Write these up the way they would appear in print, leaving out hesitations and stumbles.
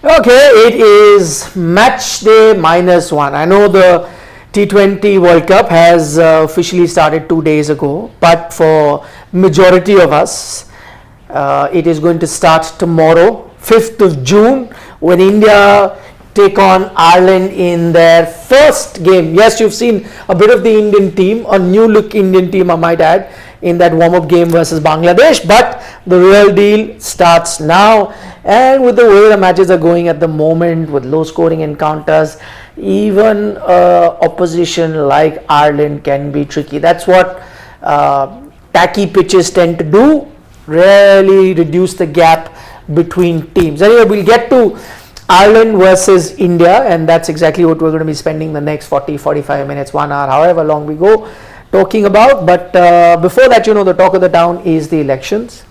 Okay, it is match day -1. I know the T20 World Cup has officially started 2 days ago, but for majority of us, it is going to start tomorrow, 5th of June, when India take on Ireland in their first game. Yes, you've seen a bit of the Indian team, a new look Indian team I might add, in that warm-up game versus Bangladesh, but the real deal starts now. And with the way the matches are going at the moment, with low scoring encounters, even opposition like Ireland can be tricky. That's what tacky pitches tend to do, really reduce the gap between teams. Anyway, we'll get to Ireland versus India, and that's exactly what we're going to be spending the next 40-45 minutes, 1 hour, however long we go, talking about. But before that, the talk of the town is the elections.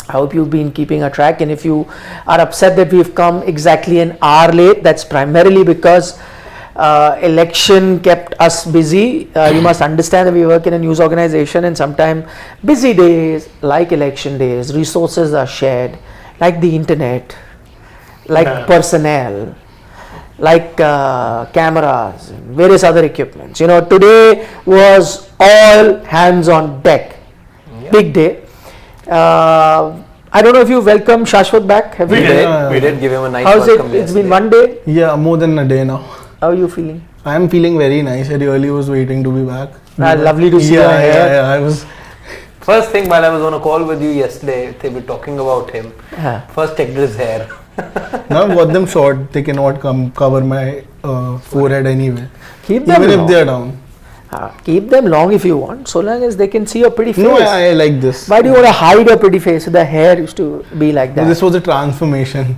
I hope you've been keeping a track, and if you are upset that we've come exactly an hour late, that's primarily because election kept us busy. You must understand that we work in a news organization, and sometimes busy days like election days, resources are shared, like the internet, like personnel, like cameras, various other equipments. Today was all hands on deck. Big day. I don't know if you welcome Shashwat back. Have we you? Did. We did give him a nice How's welcome. It's been 1 day? Yeah, more than a day now. How are you feeling? I am feeling very nice. I really was waiting to be back. Lovely to see you here. Yeah, I was. First thing, while I was on a call with you yesterday, they were talking about him. First checked his hair. Now I've got them short. They cannot cover my forehead anyway. Keep them even long. if they are down. Keep them long if you want, so long as they can see your pretty face. No, I like this. Why do you want to hide your pretty face? The hair used to be like that. No, this was a transformation.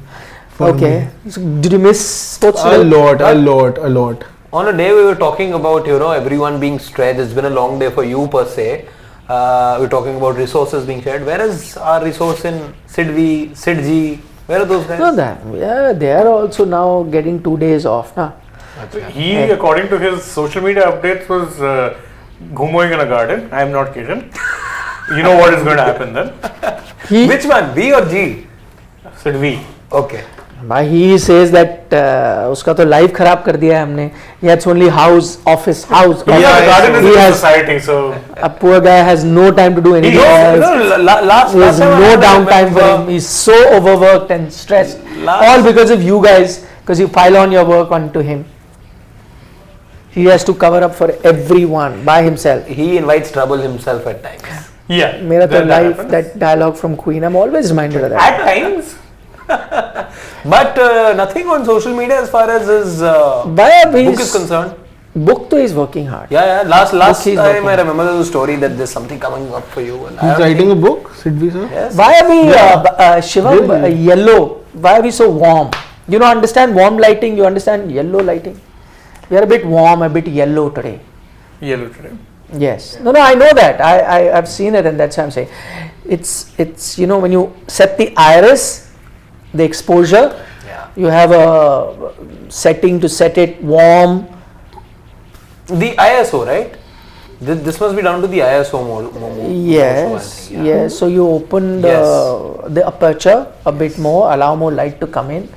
Okay. So did you miss sports? A lot. On a day we were talking about, everyone being stretched. It's been a long day for you per se. We're talking about resources being shared. Where is our resource in Sidji? Where are those guys? No, they are also now getting 2 days off. Huh? He, according to his social media updates, was ghumoing in a garden. I am not kidding. You know what is going to happen then? Which one? V or G? Said V. Okay. He says that उसका तो life खराब कर दिया है हमने. He has only house. The garden is a society, so a poor guy has no time to do anything else. Last There's time no downtime for him. He's so overworked and stressed. All because of you guys, because you pile on your work onto him. He has to cover up for everyone by himself. He invites trouble himself at times. Yeah. मेरा तो life, that dialogue from Queen, I'm always reminded of that. At times. But nothing on social media as far as his book is concerned. Book to is working hard. Yeah. Last time I remember there was a story that there's something coming up for you. And He's writing a book, Sidvi sir? Yes. Why are we, Shiva, yellow? Why are we so warm? You don't understand warm lighting, you understand yellow lighting. We are a bit warm, a bit yellow today. Yellow today. Yes. No, I know that. I've seen it, and that's why I'm saying. It's when you set the iris, the exposure, you have a setting to set it warm. The ISO, right? This must be down to the ISO mode. Yes. Yes. So you open the aperture a bit more, allow more light to come in,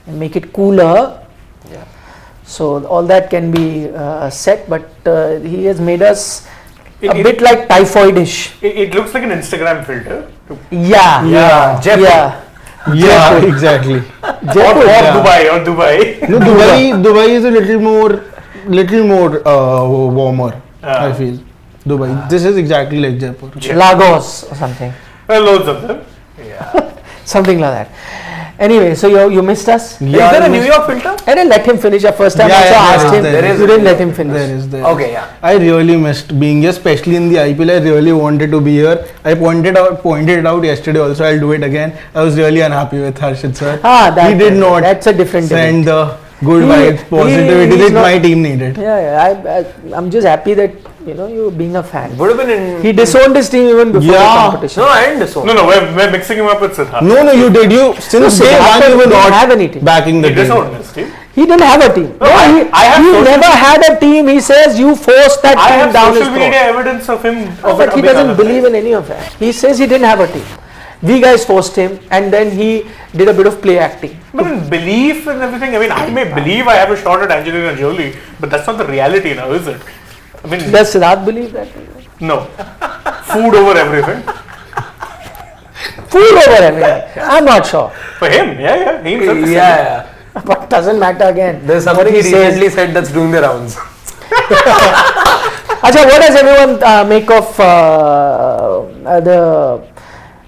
and make it cooler. Yeah. So all that can be set, but he has made us a bit like typhoidish. It looks like an Instagram filter. Yeah. Jaipur. Yeah, exactly. Or Dubai. No, Dubai is a little more warmer. I feel Dubai. This is exactly like Jaipur. Lagos or something. Well, loads of them. Yeah. Something like that. Anyway, so you missed us? Is there a New York filter? I didn't let him finish. The first time I asked him, you didn't let him finish. There is. Okay, yeah. I really missed being here, especially in the IPL. I really wanted to be here. I pointed it out yesterday also. I'll do it again. I was really unhappy with Harshit sir. He did not that's a different send the good vibes, positivity that my team needed. I'm just happy that you being a fan. Would have been He disowned his team even before the competition. No, I didn't disown. No, we're mixing him up with Siddharth. No, you did. Since day one, you were not have any team. backing the He team. disowned his team. He didn't have a team. No, I never had a team. He says you forced that team down his social throat. media evidence of him. But he doesn't believe in any of that. He says he didn't have a team. We guys forced him, and then he did a bit of play acting. But in belief and everything, I mean, I may believe I have a shot at Angelina Jolie, but that's not the reality now, is it? I mean, Does Siddharth believe that? no. Food over everything. Food over everything. I'm not sure. For him, yeah. He himself is Yeah. But doesn't matter again. There's something he recently said that's doing the rounds. Acha, what does everyone make of the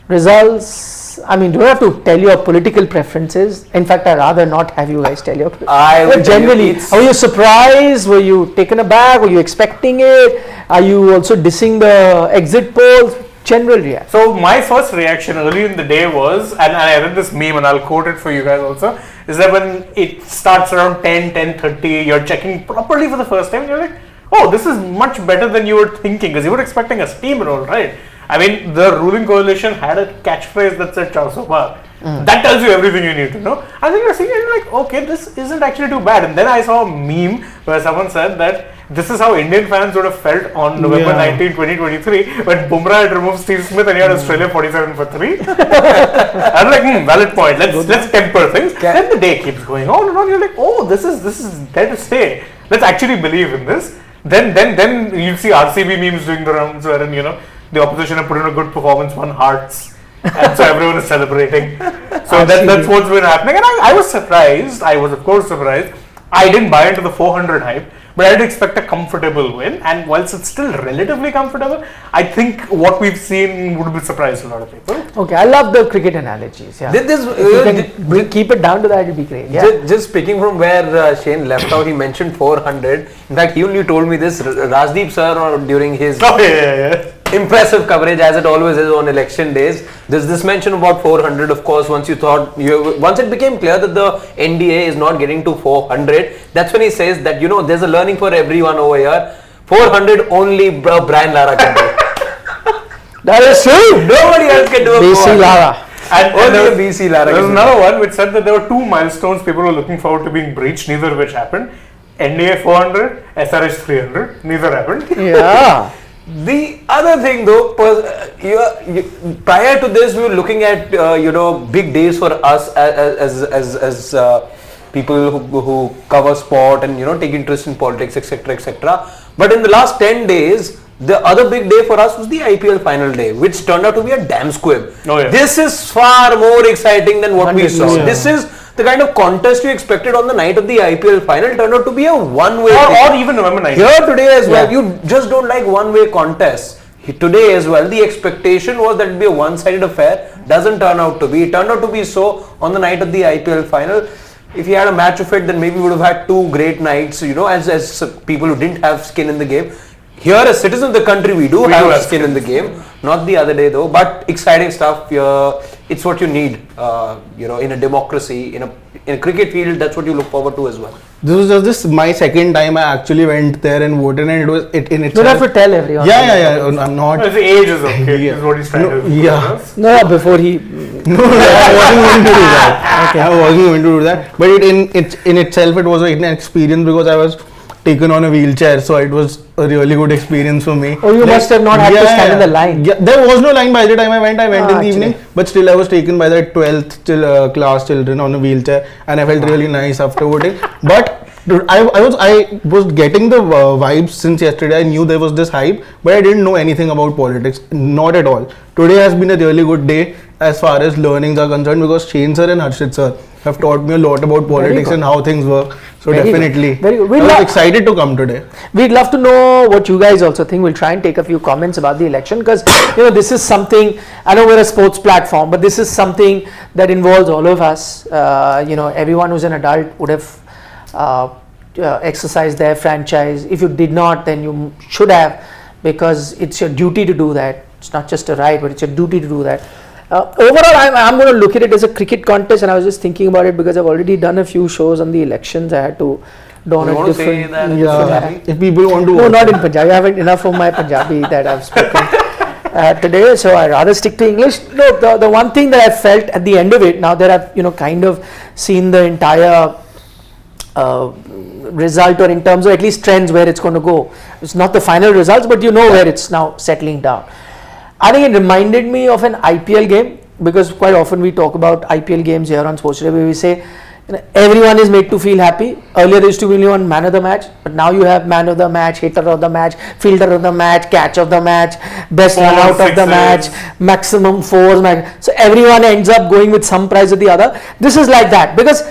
results? I mean, do you have to tell your political preferences? In fact, I'd rather not have you guys tell your. But generally, were you surprised? Were you taken aback? Were you expecting it? Are you also dissing the exit polls? General reaction. So my first reaction early in the day was, and I read this meme and I'll quote it for you guys also, is that when it starts around 10:30, you're checking properly for the first time, and you're like, oh, this is much better than you were thinking, because you were expecting a steamroll, right? I mean, the ruling coalition had a catchphrase that said "Chao so far." That tells you everything you need to know. And then you're seeing it like, okay, this isn't actually too bad. And then I saw a meme where someone said that this is how Indian fans would have felt on November 19, 2023, when Bumrah had removed Steve Smith and he had Australia 47 for 3. I'm like, valid point. Let's temper things. Then the day keeps going on and on. You're like, oh, this is there to stay. Let's actually believe in this. Then you see RCB memes doing the rounds wherein, you know, the opposition have put in a good performance, won hearts, and so everyone is celebrating. So that's what's been happening. And I was surprised. I was, of course, surprised. I didn't buy into the 400 hype, but I did expect a comfortable win. And whilst it's still relatively comfortable, I think what we've seen would be surprised a lot of people. Okay, I love the cricket analogies. Yeah. If you can keep it down to that, it'd be great. Yeah. Just picking from where Shane left out, he mentioned 400. In fact, he only told me this. Rajdeep sir, during his impressive coverage, as it always is on election days, there's this mention about 400. Of course, once it became clear that the NDA is not getting to 400, that's when he says that, you know, there's a learning for everyone over here. 400 only Brian Lara can do. That is true. Nobody else can do a BC Lara. And only BC Lara. There was another one which said that there were 2 milestones people were looking forward to being breached, neither of which happened. NDA 400, SRH 300, neither happened. Yeah. The other thing though, prior to this, we were looking at big days for us as people who cover sport and take interest in politics, etc., etc. But in the last 10 days, the other big day for us was the IPL final day, which turned out to be a damn squib. Oh, yeah. This is far more exciting than what we saw. Yeah. This is the kind of contest you expected on the night of the IPL final. Turned out to be a one-way or even November 9th. Here today as well, you just don't like one-way contests. Today as well, the expectation was that it would be a one-sided affair. Doesn't turn out to be. It turned out to be so on the night of the IPL final. If you had a match of it, then maybe we would have had 2 great nights, as people who didn't have skin in the game. Here, as citizens of the country, we do have skin in the game. Not the other day though, but exciting stuff. It's what you need, in a democracy, in a cricket field. That's what you look forward to as well. This was just my second time I actually went there and voted, and it was in itself. You don't have to tell everyone. Yeah. I'm not. His age is okay. Is what he's trying to do. Yeah. No, before he. No, I wasn't going to do that. Okay, I wasn't going to do that. But in itself, it was an experience because I was taken on a wheelchair, so it was a really good experience for me. Oh, you must have not had to stand in the line. Yeah, there was no line by the time I went. I went in the actually. evening, but still I was taken by the 12th class children on a wheelchair, and I felt really nice after voting. But I was getting the vibes since yesterday. I knew there was this hype, but I didn't know anything about politics, not at all. Today has been a really good day as far as learnings are concerned, because Shane sir and Harshit sir have taught me a lot about politics and how things work. So Very definitely, good. Very good. I was excited to come today. We'd love to know what you guys also think. We'll try and take a few comments about the election, because this is something. I know we're a sports platform, but this is something that involves all of us. Everyone who's an adult would have exercised their franchise. If you did not, then you should have, because it's your duty to do that. It's not just a right, but it's your duty to do that. Overall, I'm going to look at it as a cricket contest, and I was just thinking about it because I've already done a few shows on the elections. I had to don a different. Say that If people want to. No, not in Punjabi. I haven't enough of my Punjabi that I've spoken today, so I'd rather stick to English. No, the one thing that I felt at the end of it, now that I've kind of seen the entire result, or in terms of at least trends where it's going to go. It's not the final results, but where it's now settling down. I think it reminded me of an IPL game because quite often we talk about IPL games here on Sports Today, where we say, you know, everyone is made to feel happy. Earlier there used to be only one man of the match, but now you have man of the match, hitter of the match, fielder of the match, catch of the match, best run out of the match, maximum fours. So everyone ends up going with some prize or the other. This is like that because,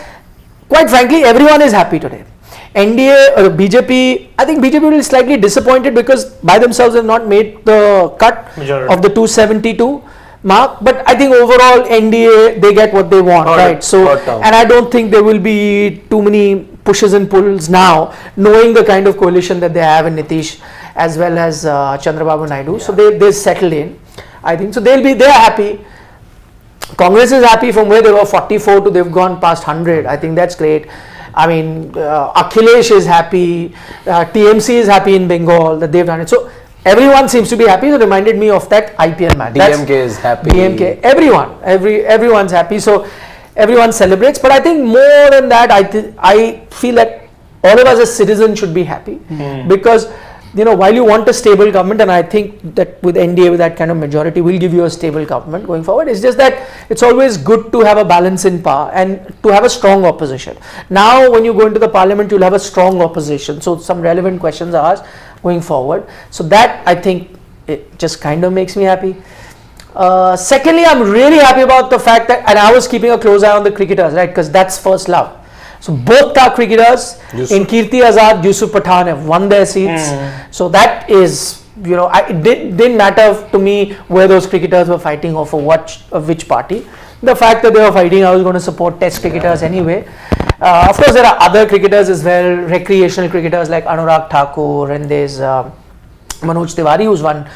quite frankly, everyone is happy today. NDA or BJP, I think BJP will be slightly disappointed because by themselves have not made the cut of the 272 mark, but I think overall NDA, they get what they want, right? So, and I don't think there will be too many pushes and pulls now, knowing the kind of coalition that they have in Nitish as well as Chandrababu Naidu. So they settled in, I think. So they are happy. Congress is happy from where they were 44 to they've gone past 100. I think that's great. I mean, Akhilesh is happy, TMC is happy in Bengal that they've done it. So everyone seems to be happy. It reminded me of that IPL match. DMK is happy. DMK, everyone's happy. So everyone celebrates. But I think more than that, I feel that all of us as citizens should be happy because, you know, while you want a stable government, and I think that with NDA, with that kind of majority, will give you a stable government going forward. It's just that it's always good to have a balance in power and to have a strong opposition. Now, when you go into the parliament, you'll have a strong opposition. So some relevant questions are asked going forward. So that, I think, it just kind of makes me happy. Secondly, I'm really happy about the fact that, and I was keeping a close eye on the cricketers, right? Because that's first love. So both our cricketers in Kirti Azad, Yusuf Pathan have won their seats. So that is, you know, it didn't matter to me where those cricketers were fighting or for which party. The fact that they were fighting, I was going to support test cricketers anyway. Of course, there are other cricketers as well, recreational cricketers like Anurag Thakur, and there's Manoj Tiwari, who's won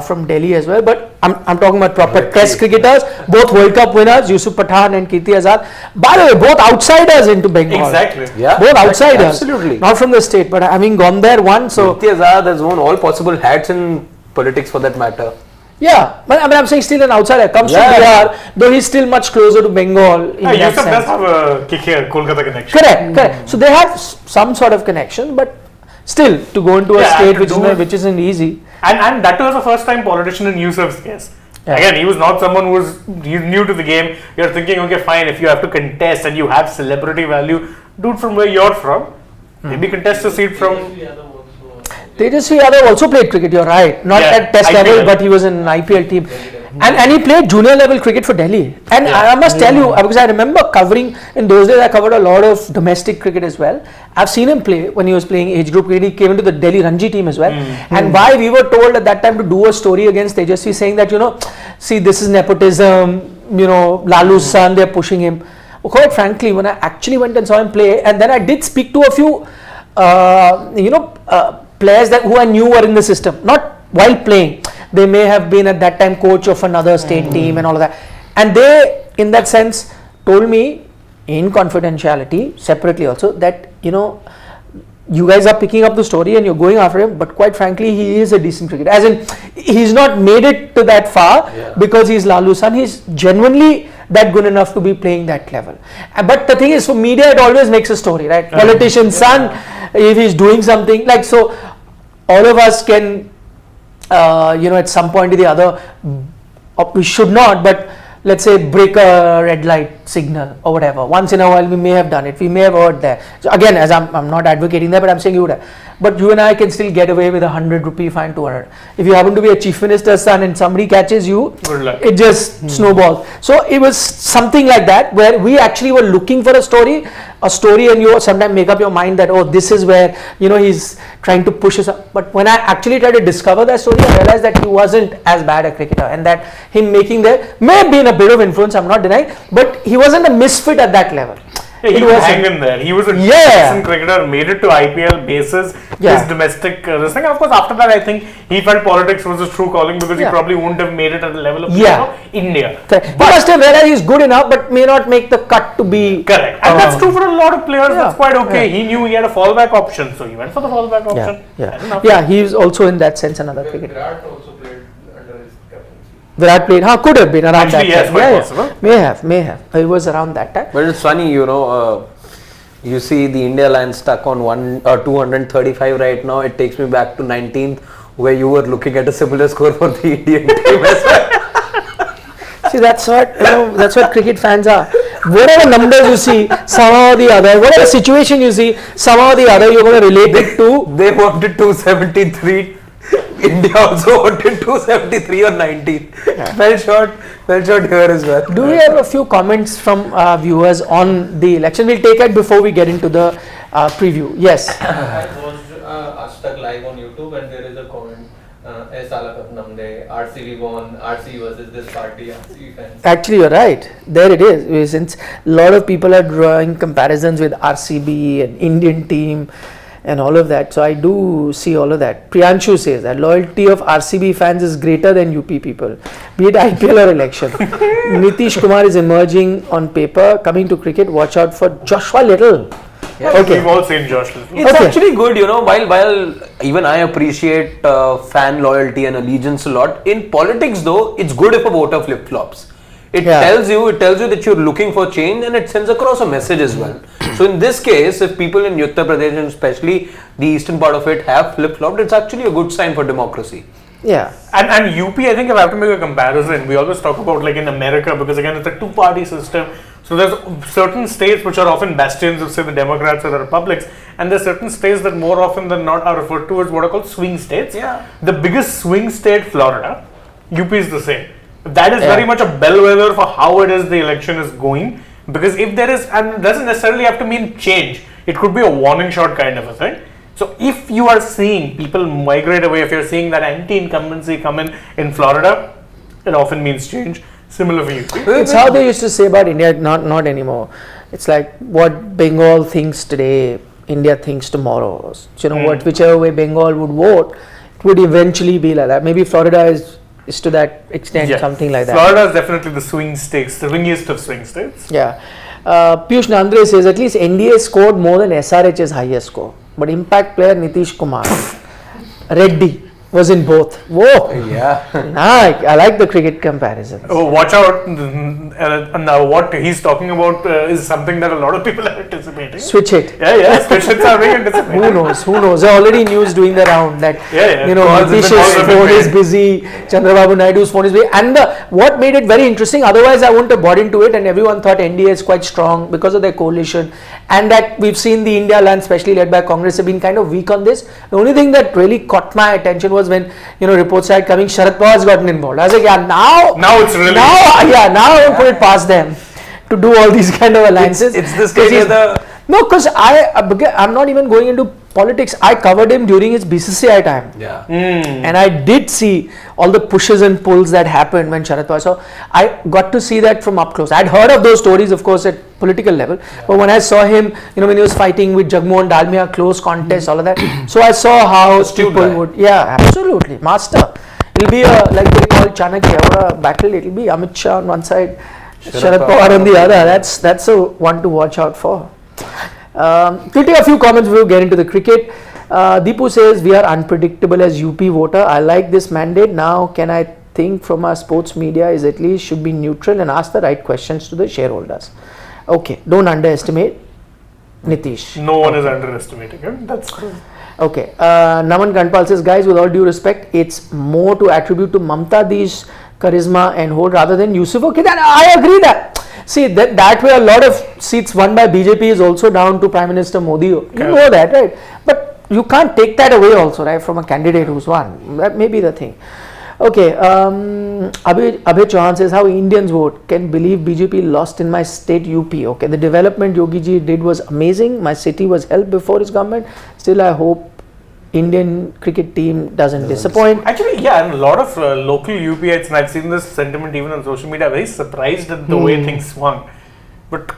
from Delhi as well. But I'm talking about proper test cricketers, both World Cup winners, Yusuf Pathan and Kirti Azad. By the way, both outsiders into Bengal. Exactly. Yeah. Both outsiders. Absolutely. Not from the state, but having gone there once. So Kirti Azad has worn all possible hats in politics for that matter. yeah, but I mean, I'm saying still an outsider. Comes from Bihar, though he's still much closer to Bengal. In that Yusuf sense. does have a kick here, Kolkata connection. Correct. So they have some sort of connection, but still to go into a state which isn't easy. And that was the first time politician in Yusuf's case. Yeah. Again, he was not someone who was new to the game. You're thinking, okay, fine, if you have to contest and you have celebrity value, dude from where you're from, maybe contest a seat from. Tejasvi Yadav also played cricket, you're right. Not at test level, but he was in an IPL team. And he played junior level cricket for Delhi. And I must tell you, because I remember covering, in those days I covered a lot of domestic cricket as well. I've seen him play when he was playing age group cricket. He came into the Delhi Ranji team as well. And why we were told at that time to do a story against Tejasvi saying that, you know, see, this is nepotism, you know, Lalu's son, they're pushing him. Well, quite frankly, when I actually went and saw him play, and then I did speak to a few, players who I knew were in the system, not while playing. They may have been at that time coach of another state team and all of that. And they, in that sense, told me in confidentiality, separately also, that, you know, you guys are picking up the story and you're going after him, but quite frankly, he is a decent cricketer. As in, he's not made it to that far because he's Lalu's son. He's genuinely that good enough to be playing that level. But the thing is, for media, it always makes a story, right? Politician's son, if he's doing something, like, so all of us can, at some point or the other, we should not, but let's say break a red light signal or whatever. Once in a while we may have done it, we may have heard that. So again, as I'm not advocating that, but I'm saying you would have. But you and I can still get away with a 100 rupee fine, 200. If you happen to be a chief minister's son and somebody catches you, it just snowballs. So it was something like that where we actually were looking for a story, and you sometimes make up your mind that, oh, this is where, he's trying to push us up. But when I actually tried to discover that story, I realized that he wasn't as bad a cricketer, and that him making there may have been a bit of influence, I'm not denying, but he wasn't a misfit at that level. He was hanging there. He was a decent cricketer, made it to IPL basis, his domestic this thing. Of course, after that, I think he felt politics was his true calling because he probably wouldn't have made it at the level of India. He must have realized he's good enough, but may not make the cut to be correct. And that's true for a lot of players. That's quite okay. He knew he had a fallback option, so he went for the fallback option. Yeah, he's also in that sense another cricketer. Virat also played under his captaincy. Virat played, could have been around Actually, that time. Possible. May have. It was around that time. But it's funny, you see the India line stuck on 235 right now. It takes me back to 19th, where you were looking at a similar score for the Indian team as well. See, that's what cricket fans are. Whatever numbers you see, somehow or the other, whatever situation you see, somehow or the other, you're going to relate it to. They wanted 273. India also wanted 273 or 19. Fell short here as well. Do we have a few comments from viewers on the election? We'll take it before we get into the preview. Yes. I watched AajTak live on YouTube, and there is a comment. RCB won, RCB versus this party, RCB fans. Actually, you're right. There it is. Since a lot of people are drawing comparisons with RCB and Indian team and all of that. So I do see all of that. Priyanshu says that loyalty of RCB fans is greater than UP people, be it IPL or election. Nitish Kumar is emerging on paper. Coming to cricket, watch out for Joshua Little. Yeah, okay. We've all seen Josh Little. It's actually good, while even I appreciate fan loyalty and allegiance a lot, in politics though, it's good if a voter flip-flops. It tells you that you're looking for change, and it sends across a message as well. So in this case, if people in Uttar Pradesh and especially the eastern part of it have flip-flopped, it's actually a good sign for democracy. Yeah. And UP, I think if I have to make a comparison, we always talk about like in America, because again it's a two-party system. So there's certain states which are often bastions of say the Democrats or the Republicans, and there's certain states that more often than not are referred to as what are called swing states. Yeah. The biggest swing state, Florida, UP is the same. That is very much a bellwether for how it is the election is going, because if there is, and it doesn't necessarily have to mean change, it could be a warning shot kind of a thing. So if you are seeing people migrate away, if you're seeing that anti-incumbency come in Florida, it often means change. Similar for you. It's how they used to say about India, not anymore. It's like what Bengal thinks today, India thinks tomorrow. So, whichever way Bengal would vote, it would eventually be like that. Maybe Florida is to that extent, something like that. Florida is definitely the swing states, the swingiest of swing states. Yeah. Piyush Nandre says at least NDA scored more than SRH's highest score. But impact player Nitish Kumar, Reddy was in both. Whoa. Yeah. I like the cricket comparison. Oh, watch out. Now what he's talking about is something that a lot of people are anticipating. Switch it. Yeah, switch hits are being anticipated. Who knows? There are already news doing the round that, Nitish's phone is busy, Chandrababu Naidu's phone is busy. And what made it very interesting, otherwise I wouldn't have bought into it, and everyone thought NDA is quite strong because of their coalition, and that we've seen the India land, especially led by Congress, have been kind of weak on this. The only thing that really caught my attention was when reports started coming, Sharad Pawar has gotten involved. I was like, now it's really now I won't put it past them to do all these kind of alliances. It's this case because I'm not even going into politics. I covered him during his BCCI time. Yeah. And I did see all the pushes and pulls that happened when Sharad Pawar. So I got to see that from up close. I'd heard of those stories, of course, at political level. But when I saw him, when he was fighting with Jagmohan Dalmia, close contest, all of that. So I saw how people would. Yeah, absolutely. Master. It'll be like they call Chanakya, a battle. It'll be Amit Shah on one side, Sharad Pawar on the other. That's a one to watch out for. We'll take a few comments before we get into the cricket. Deepu says, we are unpredictable as UP voter. I like this mandate. Now can I think from our sports media is at least should be neutral and ask the right questions to the shareholders. Okay, don't underestimate Nitish. No one is underestimating him. That's cool. Okay, Naman Kanpal says, guys, with all due respect, it's more to attribute to Mamta Deesh's charisma and hold rather than Yusuf. Okay, then I agree that. See, that way a lot of seats won by BJP is also down to Prime Minister Modi. You know that, right? But you can't take that away also, right, from a candidate who's won. That may be the thing. Okay, Abhay Chauhan says, how Indians vote. Can believe BJP lost in my state UP. Okay, the development Yogi ji did was amazing. My city was helped before his government. Still, I hope Indian cricket team doesn't disappoint. Actually, and a lot of local UPites, and I've seen this sentiment even on social media, are very surprised at the way things swung. But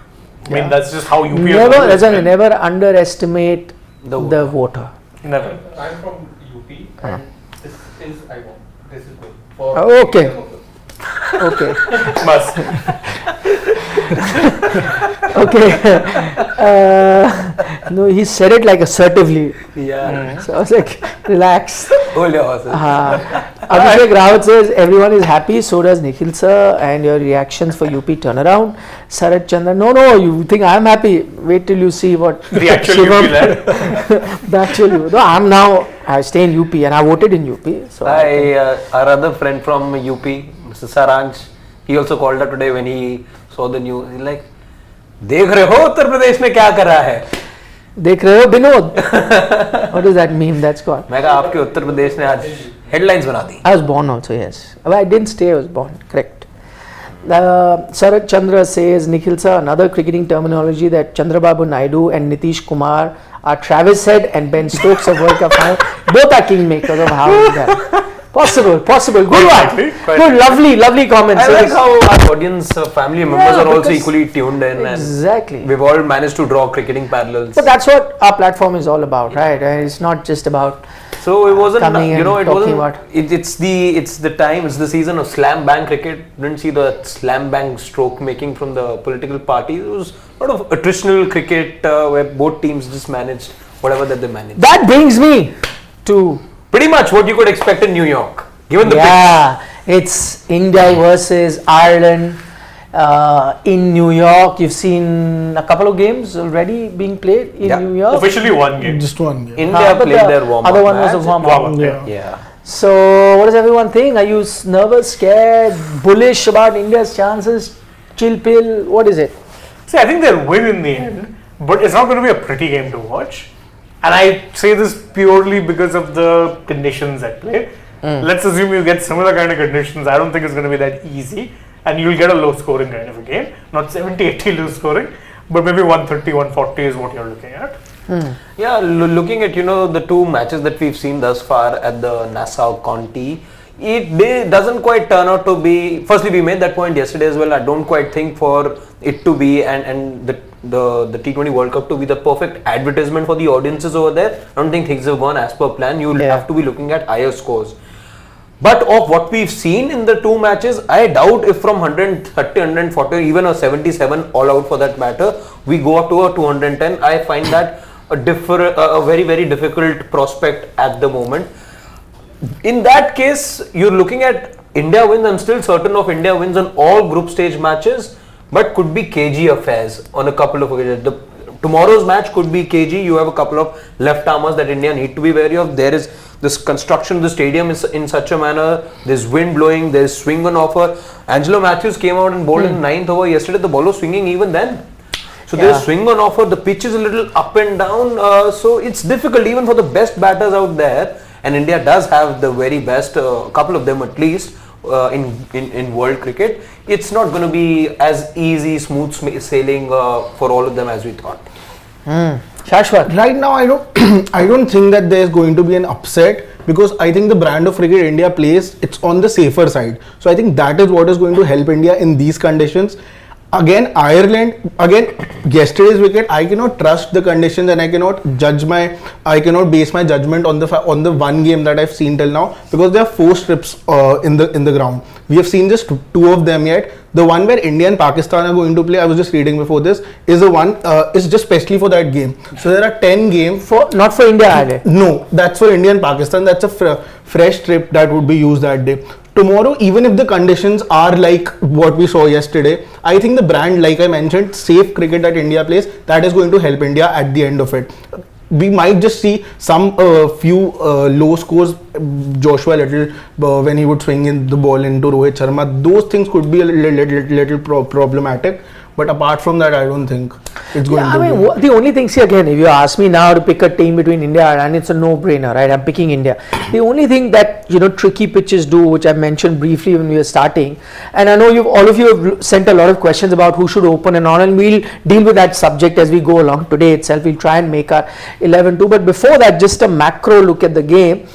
I mean, that's just how UP never underestimate the voter. Never. I'm from UP, and this is I want. This is good. For okay. Okay. Must. Okay. No, he said it like assertively. Yeah. So I was like, relax. Hold your horses. Abhishek Rawat says, everyone is happy, so does Nikhil sir, and your reactions for UP turnaround. Sarat Chandra, no, you think I'm happy? Wait till you see what the actual UP led. The actual UP. No, I stay in UP and I voted in UP. So our other friend from UP, Mr. Saranj, he also called up today when he saw the news. He's like, देख रहे हो उत्तर प्रदेश में क्या कर रहा है? देख रहे हो Vinod? What does that mean? That's called. मैं कहा आपके उत्तर प्रदेश ने आज headlines बना दी. I was born also, yes. Well, I didn't stay, I was born. Correct. Sarat Chandra says, Nikhil sir, another cricketing terminology that Chandrababu Naidu and Nitish Kumar are Travis Head and Ben Stokes of World Cup final. Both are kingmakers of how is that. Possible. Good one. Good, lovely comments. I like how our audience, family members are also because- equally tuned in. Exactly. And we've all managed to draw cricketing parallels. But that's what our platform is all about, right? And it's not just about So it wasn't, coming you know, and it talking wasn't. about- It's the time. It's the season of slam bang cricket. Didn't see the slam bang stroke making from the political parties. It was a lot of attritional cricket where both teams just managed whatever that they managed. that brings me to Pretty much what you could expect in New York, given the pitch. yeah, it's India versus Ireland in New York. You've seen a couple of games already being played in Yeah. New York. Officially one game. Just one game. India but played the their warm-up other one was a match. warm-up. Yeah. Yeah. So, what does everyone think? Are you nervous, scared, bullish about India's chances? Chill pill? What is it? See, I think they'll win in the end, but it's not going to be a pretty game to watch. And I say this purely because of the conditions at play. Let's assume you get similar kind of conditions. I don't think it's going to be that easy. And you'll get a low scoring kind of a game. Not 70-80 low scoring, but maybe 130, 140 is what you're looking at. Yeah, looking at the two matches that we've seen thus far at the Nassau County, it doesn't quite turn out to be. Firstly, we made that point yesterday as well. I don't quite think for it to be and the T20 World Cup to be the perfect advertisement for the audiences over there. I don't think things have gone as per plan. You'll have to be looking at higher scores. But of what we've seen in the two matches, I doubt if from 130, 140, or even a 77 all out for that matter, we go up to a 210. I find that a very, very difficult prospect at the moment. In that case, you're looking at India wins. I'm still certain of India wins on all group stage matches, but could be KG affairs on a couple of occasions. Tomorrow's match could be KG. You have a couple of left armers that India need to be wary of. There is this construction of the stadium is in such a manner. There's wind blowing. There's swing on offer. Angelo Matthews came out and bowled in 9th over yesterday. The ball was swinging even then. So there's swing on offer. The pitch is a little up and down. So it's difficult even for the best batters out there. And India does have the very best, a couple of them at least, in world cricket. It's not going to be as easy, smooth sailing for all of them as we thought. Shashwat. Right now, I don't think that there's going to be an upset, because I think the brand of cricket India plays, it's on the safer side. So I think that is what is going to help India in these conditions. Again, Ireland, yesterday's wicket, I cannot trust the conditions, and I cannot base my judgment on the one game that I've seen till now, because there are 4 strips in the ground. We have seen just 2 of them yet. The one where India and Pakistan are going to play, I was just reading before this, is the one is just specially for that game. So there are 10 games. Not for India, Ireland. No, that's for India and Pakistan. That's a fresh trip that would be used that day. Tomorrow, even if the conditions are like what we saw yesterday, I think the brand, like I mentioned, safe cricket that India plays, that is going to help India at the end of it. We might just see some few low scores. Joshua Little, when he would swing in the ball into Rohit Sharma, those things could be a little problematic. But apart from that, I don't think it's going to be. The only thing, see again, if you ask me now to pick a team between India and Ireland, it's a no-brainer, right? I'm picking India. The only thing that, tricky pitches do, which I mentioned briefly when we were starting, and I know all of you have sent a lot of questions about who should open and on, and we'll deal with that subject as we go along today itself. We'll try and make our 11 too. But before that, just a macro look at the game.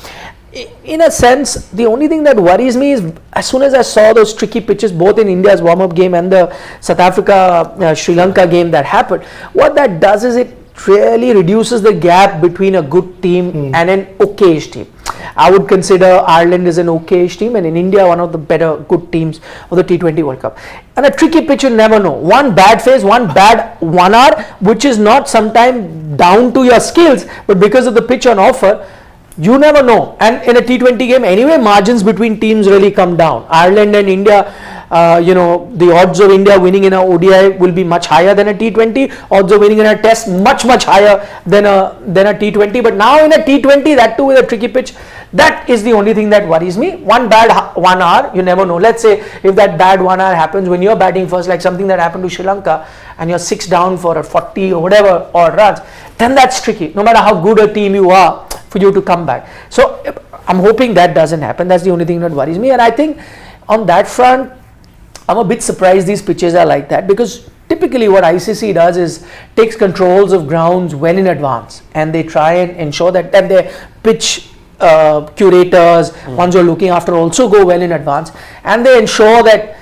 In a sense, the only thing that worries me is as soon as I saw those tricky pitches, both in India's warm-up game and the South Africa Sri Lanka game that happened, what that does is it really reduces the gap between a good team and an okayish team. I would consider Ireland as an okayish team, and in India one of the better good teams of the T20 World Cup. And a tricky pitch, you never know. One bad phase, one bad 1 hour, which is not sometimes down to your skills, but because of the pitch on offer, you never know. And in a T20 game anyway, margins between teams really come down. Ireland and India, the odds of India winning in a ODI will be much higher than a T20. Odds of winning in a test much higher than a T20. But now in a T20, that too with a tricky pitch, That is the only thing that worries me. One bad 1 hour, you never know. Let's say if that bad 1 hour happens when you're batting first, like something that happened to Sri Lanka, and you're 6 down for a 40 or whatever odd runs, then that's tricky. No matter how good a team you are, for you to come back. So I'm hoping that doesn't happen. That's the only thing that worries me. And I think on that front, I'm a bit surprised these pitches are like that, because typically what ICC does is takes controls of grounds well in advance, and they try and ensure that their pitch curators, ones who are looking after, also go well in advance, and they ensure that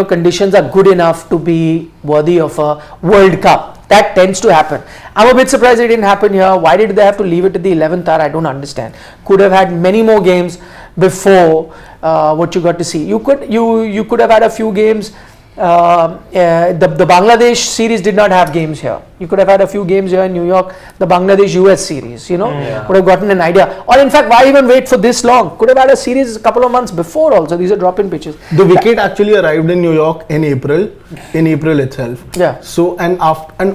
conditions are good enough to be worthy of a World Cup. That tends to happen. I'm a bit surprised it didn't happen here. Why did they have to leave it to the 11th hour? I don't understand. Could have had many more games before what you got to see. You could have had a few games. The Bangladesh series did not have games here. You could have had a few games here in New York. The Bangladesh US series, would have gotten an idea. Or in fact, why even wait for this long? Could have had a series a couple of months before also. These are drop-in pitches. The wicket actually arrived in New York in April itself. Yeah. So and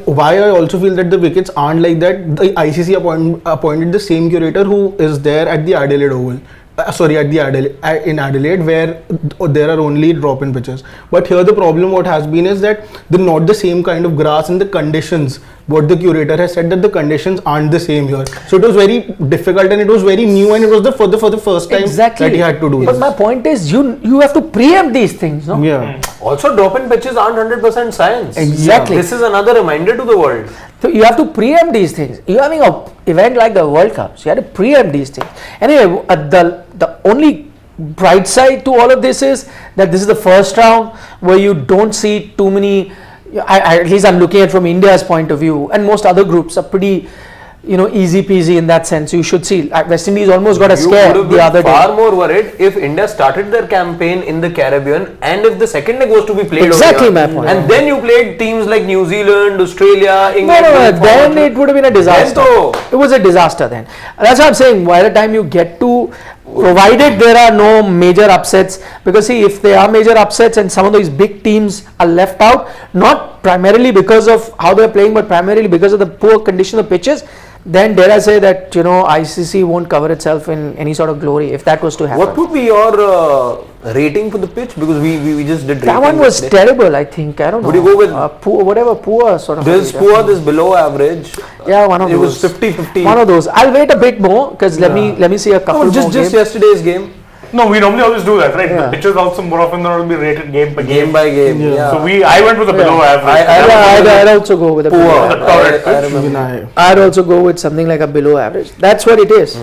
why I also feel that the wickets aren't like that. The ICC appointed the same curator who is there at the Adelaide Oval. In Adelaide, where there are only drop-in pitches. But here the problem what has been is that they're not the same kind of grass, and the conditions, what the curator has said, that the conditions aren't the same here. So it was very difficult, and it was very new, and it was for the first time that he had to do But this. my point is, you have to preempt these things, no? Yeah. Also, drop-in pitches aren't 100% science. Exactly. This is another reminder to the world. So you have to preempt these things. You're having an event like the World Cup, so you have to preempt these things. Anyway, the only bright side to all of this is that this is the first round where you don't see too many. At least I'm looking at from India's point of view, and most other groups are pretty, easy peasy in that sense. You should see West Indies almost got a scare the other day. Far more worried if India started their campaign in the Caribbean, and if the second leg was to be played Exactly over my here, point. and then you played teams like New Zealand, Australia, England. No, then it would have been a disaster. Then It was a disaster then. That's what I'm saying. By the time you get to, provided there are no major upsets, because see, if there are major upsets and some of these big teams are left out, not primarily because of how they're playing, but primarily because of the poor condition of pitches, then dare I say that ICC won't cover itself in any sort of glory if that was to happen. What would be your rating for the pitch? Because we just did that one was terrible, I think. I don't know. Would you go with poor sort of? this poor, this below average? Yeah, one of it those. It was 50-50. One of those. I'll wait a bit more because let me see a couple more just games. yesterday's game. No, we normally always do that, right? Yeah. The pitches also more often than not will be rated game by Game by game. Yeah. So I went with a below average. I'd also go with a Poor. below average. I remember. I'd also go with something like a below average. That's what it is.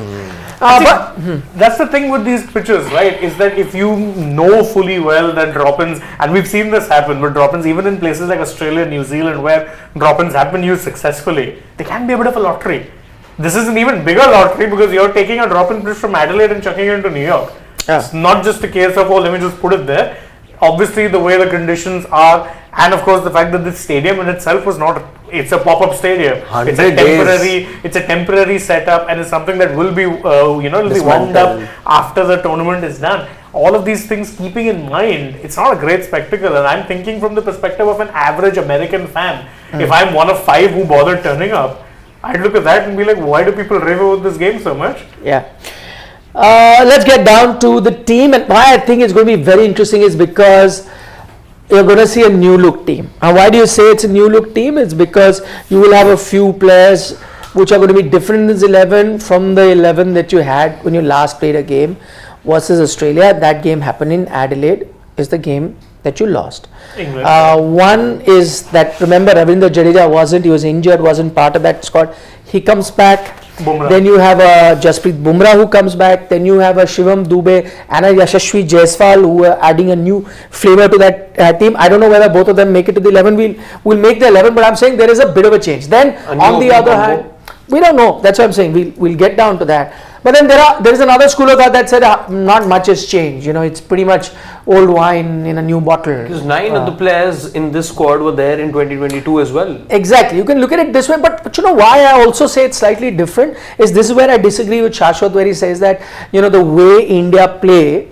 But That's the thing with these pitches, right? Is that if you know fully well that drop-ins, and we've seen this happen with drop-ins even in places like Australia, New Zealand, where drop-ins have been used successfully, they can be a bit of a lottery. This is an even bigger lottery because you're taking a drop-in pitch from Adelaide and chucking it into New York. Yeah. It's not just a case of, let me just put it there. Obviously, the way the conditions are, and of course the fact that this stadium in itself was not, it's a pop-up stadium. It's a 100 temporary, it's a temporary setup, and it's something that will be, it'll be wound up after the tournament is done. All of these things keeping in mind, it's not a great spectacle, and I'm thinking from the perspective of an average American fan. If I'm one of 5 who bothered turning up, I'd look at that and be like, why do people rave about this game so much? yeah. Let's get down to the team, and why I think it's going to be very interesting is because you're going to see a new look team. And why do you say it's a new look team? It's because you will have a few players which are going to be different in this 11 from the 11 that you had when you last played a game versus Australia. That game happened in Adelaide, is the game that you lost. One is that, remember, Ravindra Jadeja he was injured, wasn't part of that squad. He comes back. Bumrah. Then you have a Jasprit Bumrah who comes back. Then you have a Shivam Dubey and a Yashasvi Jaiswal who are adding a new flavor to that team. I don't know whether both of them make it to the 11. We'll make the 11, but I'm saying there is a bit of a change. Then on the other hand, we don't know. That's what I'm saying. We'll get down to that. But then there is another school of thought that said not much has changed. It's pretty much old wine in a new bottle. Because 9 of the players in this squad were there in 2022 as well. Exactly. You can look at it this way, but you know why I also say it's slightly different is this is where I disagree with Shashwat, where he says that the way India play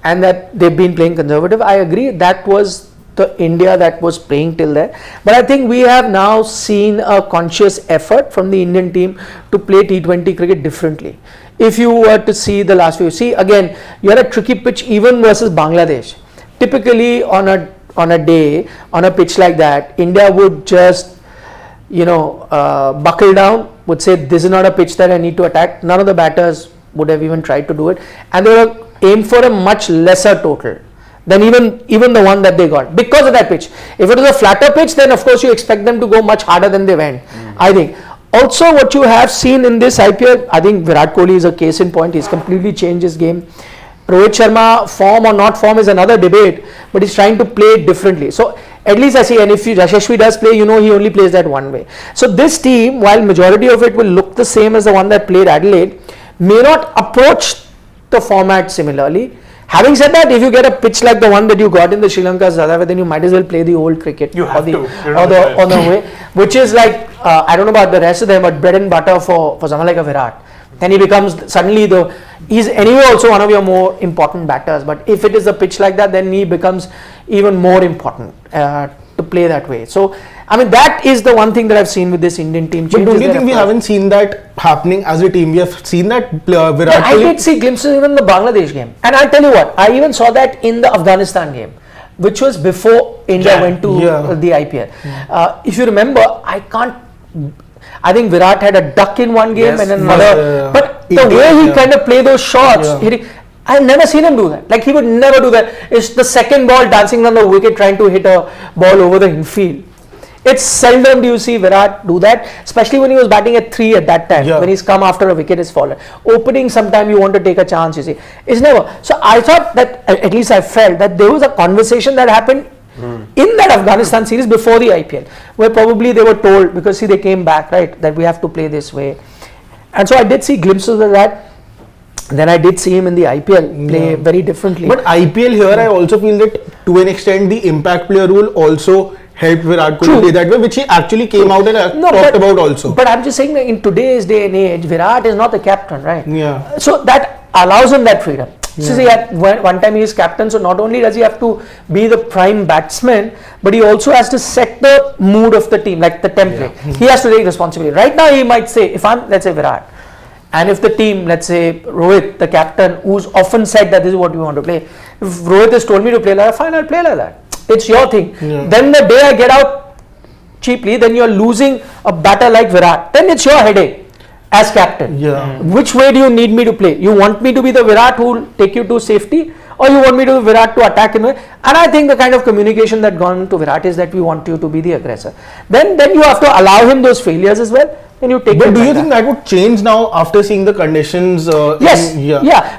and that they've been playing conservative. I agree that was the India that was playing till there, but I think we have now seen a conscious effort from the Indian team to play T20 cricket differently. if you were to see the last few, see again, you had a tricky pitch even versus Bangladesh. Typically on a day, on a pitch like that, India would just, buckle down, would say this is not a pitch that I need to attack. None of the batters would have even tried to do it, and they were aimed for a much lesser total than even the one that they got because of that pitch. If it was a flatter pitch, then of course you expect them to go much harder than they went. I think. Also, what you have seen in this IPL, I think Virat Kohli is a case in point. He's completely changed his game. Rohit Sharma, form or not form is another debate, but he's trying to play it differently. So at least I see, and if Yashasvi does play, he only plays that one way. So this team, while majority of it will look the same as the one that played Adelaide, may not approach the format similarly. Having said that, if you get a pitch like the one that you got in the Sri Lanka Zadava, then you might as well play the old cricket. You have to. Or the way, which is like, I don't know about the rest of them, but bread and butter for someone like a Virat. Then he becomes suddenly he's anyway also one of your more important batters. But if it is a pitch like that, then he becomes even more important to play that way. So, I mean, that is the one thing that I've seen with this Indian team. But don't you think we haven't seen that happening as a team? We have seen that Virat Kohli. I did see glimpses even in the Bangladesh game. And I'll tell you what, I even saw that in the Afghanistan game, which was before India went to the IPL. If you remember, I think Virat had a duck in one game and another. But the way he kind of played those shots, I've never seen him do that. Like, he would never do that. It's the second ball dancing on the wicket trying to hit a ball over the infield. It's seldom do you see Virat do that, especially when he was batting at 3 at that time, when he's come after a wicket is fallen. Opening, sometime you want to take a chance, you see. It's never. So I thought that, at least I felt that there was a conversation that happened in that Afghanistan series before the IPL, where probably they were told, because see, they came back, right, that we have to play this way. And so I did see glimpses of that. Then I did see him in the IPL play very differently. But IPL here, I also feel that to an extent the impact player rule also helped Virat Kohli play that way, which he actually came out and talked about also. But I'm just saying that in today's day and age, Virat is not the captain, right? Yeah. So that allows him that freedom. So see, at one time he is captain, so not only does he have to be the prime batsman, but he also has to set the mood of the team, like the template. He has to take responsibility. Right now he might say, if I'm, let's say, Virat, and if the team, let's say Rohit, the captain, who's often said that this is what we want to play, if Rohit has told me to play like that, fine, I'll play like that. It's your thing. Then the day I get out cheaply, then you're losing a batter like Virat. Then it's your headache as captain. Which way do you need me to play? You want me to be the Virat who will take you to safety, or you want me to be Virat to attack in way? And I think the kind of communication that gone to Virat is that we want you to be the aggressor. Then you have to allow him those failures as well. Then you take. But do you think that would change now after seeing the conditions? Yes.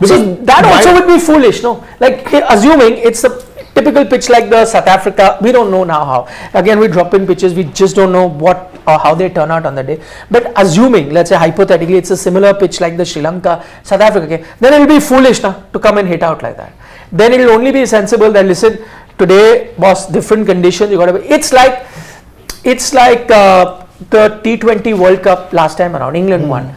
So that also would be foolish, no? Like, assuming it's a typical pitch like the South Africa, we don't know now how. Again, we drop in pitches, we just don't know what or how they turn out on the day. But assuming, let's say hypothetically, it's a similar pitch like the Sri Lanka, South Africa game, then it will be foolish now to come and hit out like that. Then it will only be sensible that, listen, today was different conditions, you got to be. It's like the T20 World Cup last time around, England won.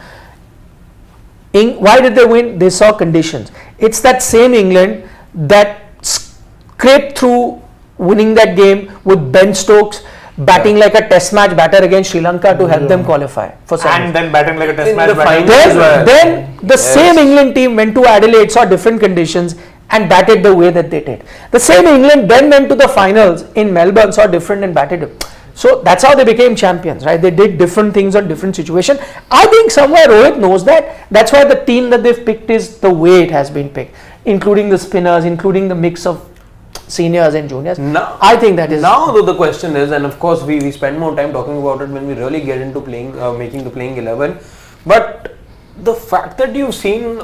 Why did they win? They saw conditions. It's that same England that scraped through winning that game with Ben Stokes batting like a test match batter against Sri Lanka to help them qualify for semis. And then batting like a test match batter. Then the same England team went to Adelaide, saw different conditions and batted the way that they did. The same England then went to the finals in Melbourne, saw different and batted it. So that's how they became champions, right? They did different things on different situations. I think somewhere Rohit knows that. That's why the team that they've picked is the way it has been picked, including the spinners, including the mix of seniors and juniors. Now, I think that is. Now, though, the question is, and of course, we spend more time talking about it when we really get into playing, making the playing 11. But the fact that you've seen,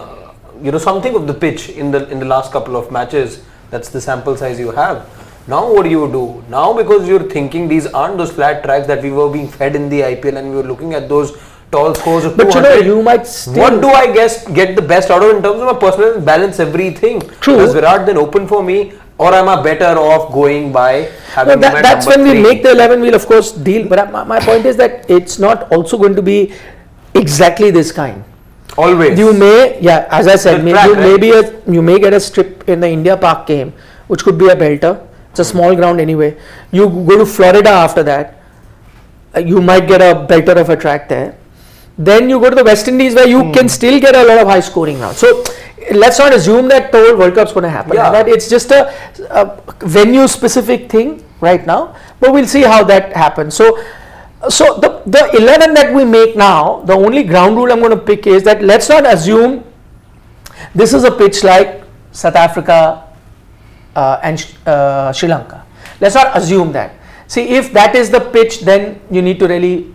something of the pitch in the last couple of matches, that's the sample size you have. Now what do you do? Now, because you're thinking these aren't those flat tracks that we were being fed in the IPL, and we were looking at those tall scores of 200. But you might still. What do I get the best out of in terms of my personal balance everything? True. Does Virat then open for me, or am I better off going by having that's when we make the 11, we'll of course deal. But my point is that it's not also going to be exactly this kind. Always. You may, as I said, you may get a strip in the India Park game, which could be a belter. It's a small ground anyway. You go to Florida after that, you might get a belter of a track there. then you go to the West Indies where you can still get a lot of high scoring now. So let's not assume that the whole World Cup's going to happen. Yeah. That it's just a venue specific thing right now, but we'll see how that happens. So the 11 that we make now, the only ground rule I'm going to pick is that let's not assume this is a pitch like South Africa and Sri Lanka. Let's not assume that. See, if that is the pitch, then you need to really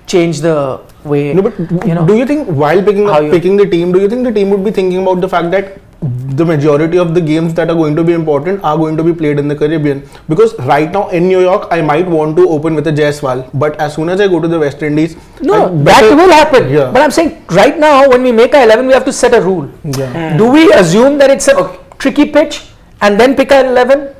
change the way. No, but do you think while picking the team, do you think the team would be thinking about the fact that the majority of the games that are going to be important are going to be played in the Caribbean? Because right now in New York, I might want to open with a Jaiswal, but as soon as I go to the West Indies, that will happen. Yeah. But I'm saying right now, when we make a 11, we have to set a rule. Yeah. Do we assume that it's a tricky pitch and then pick a 11?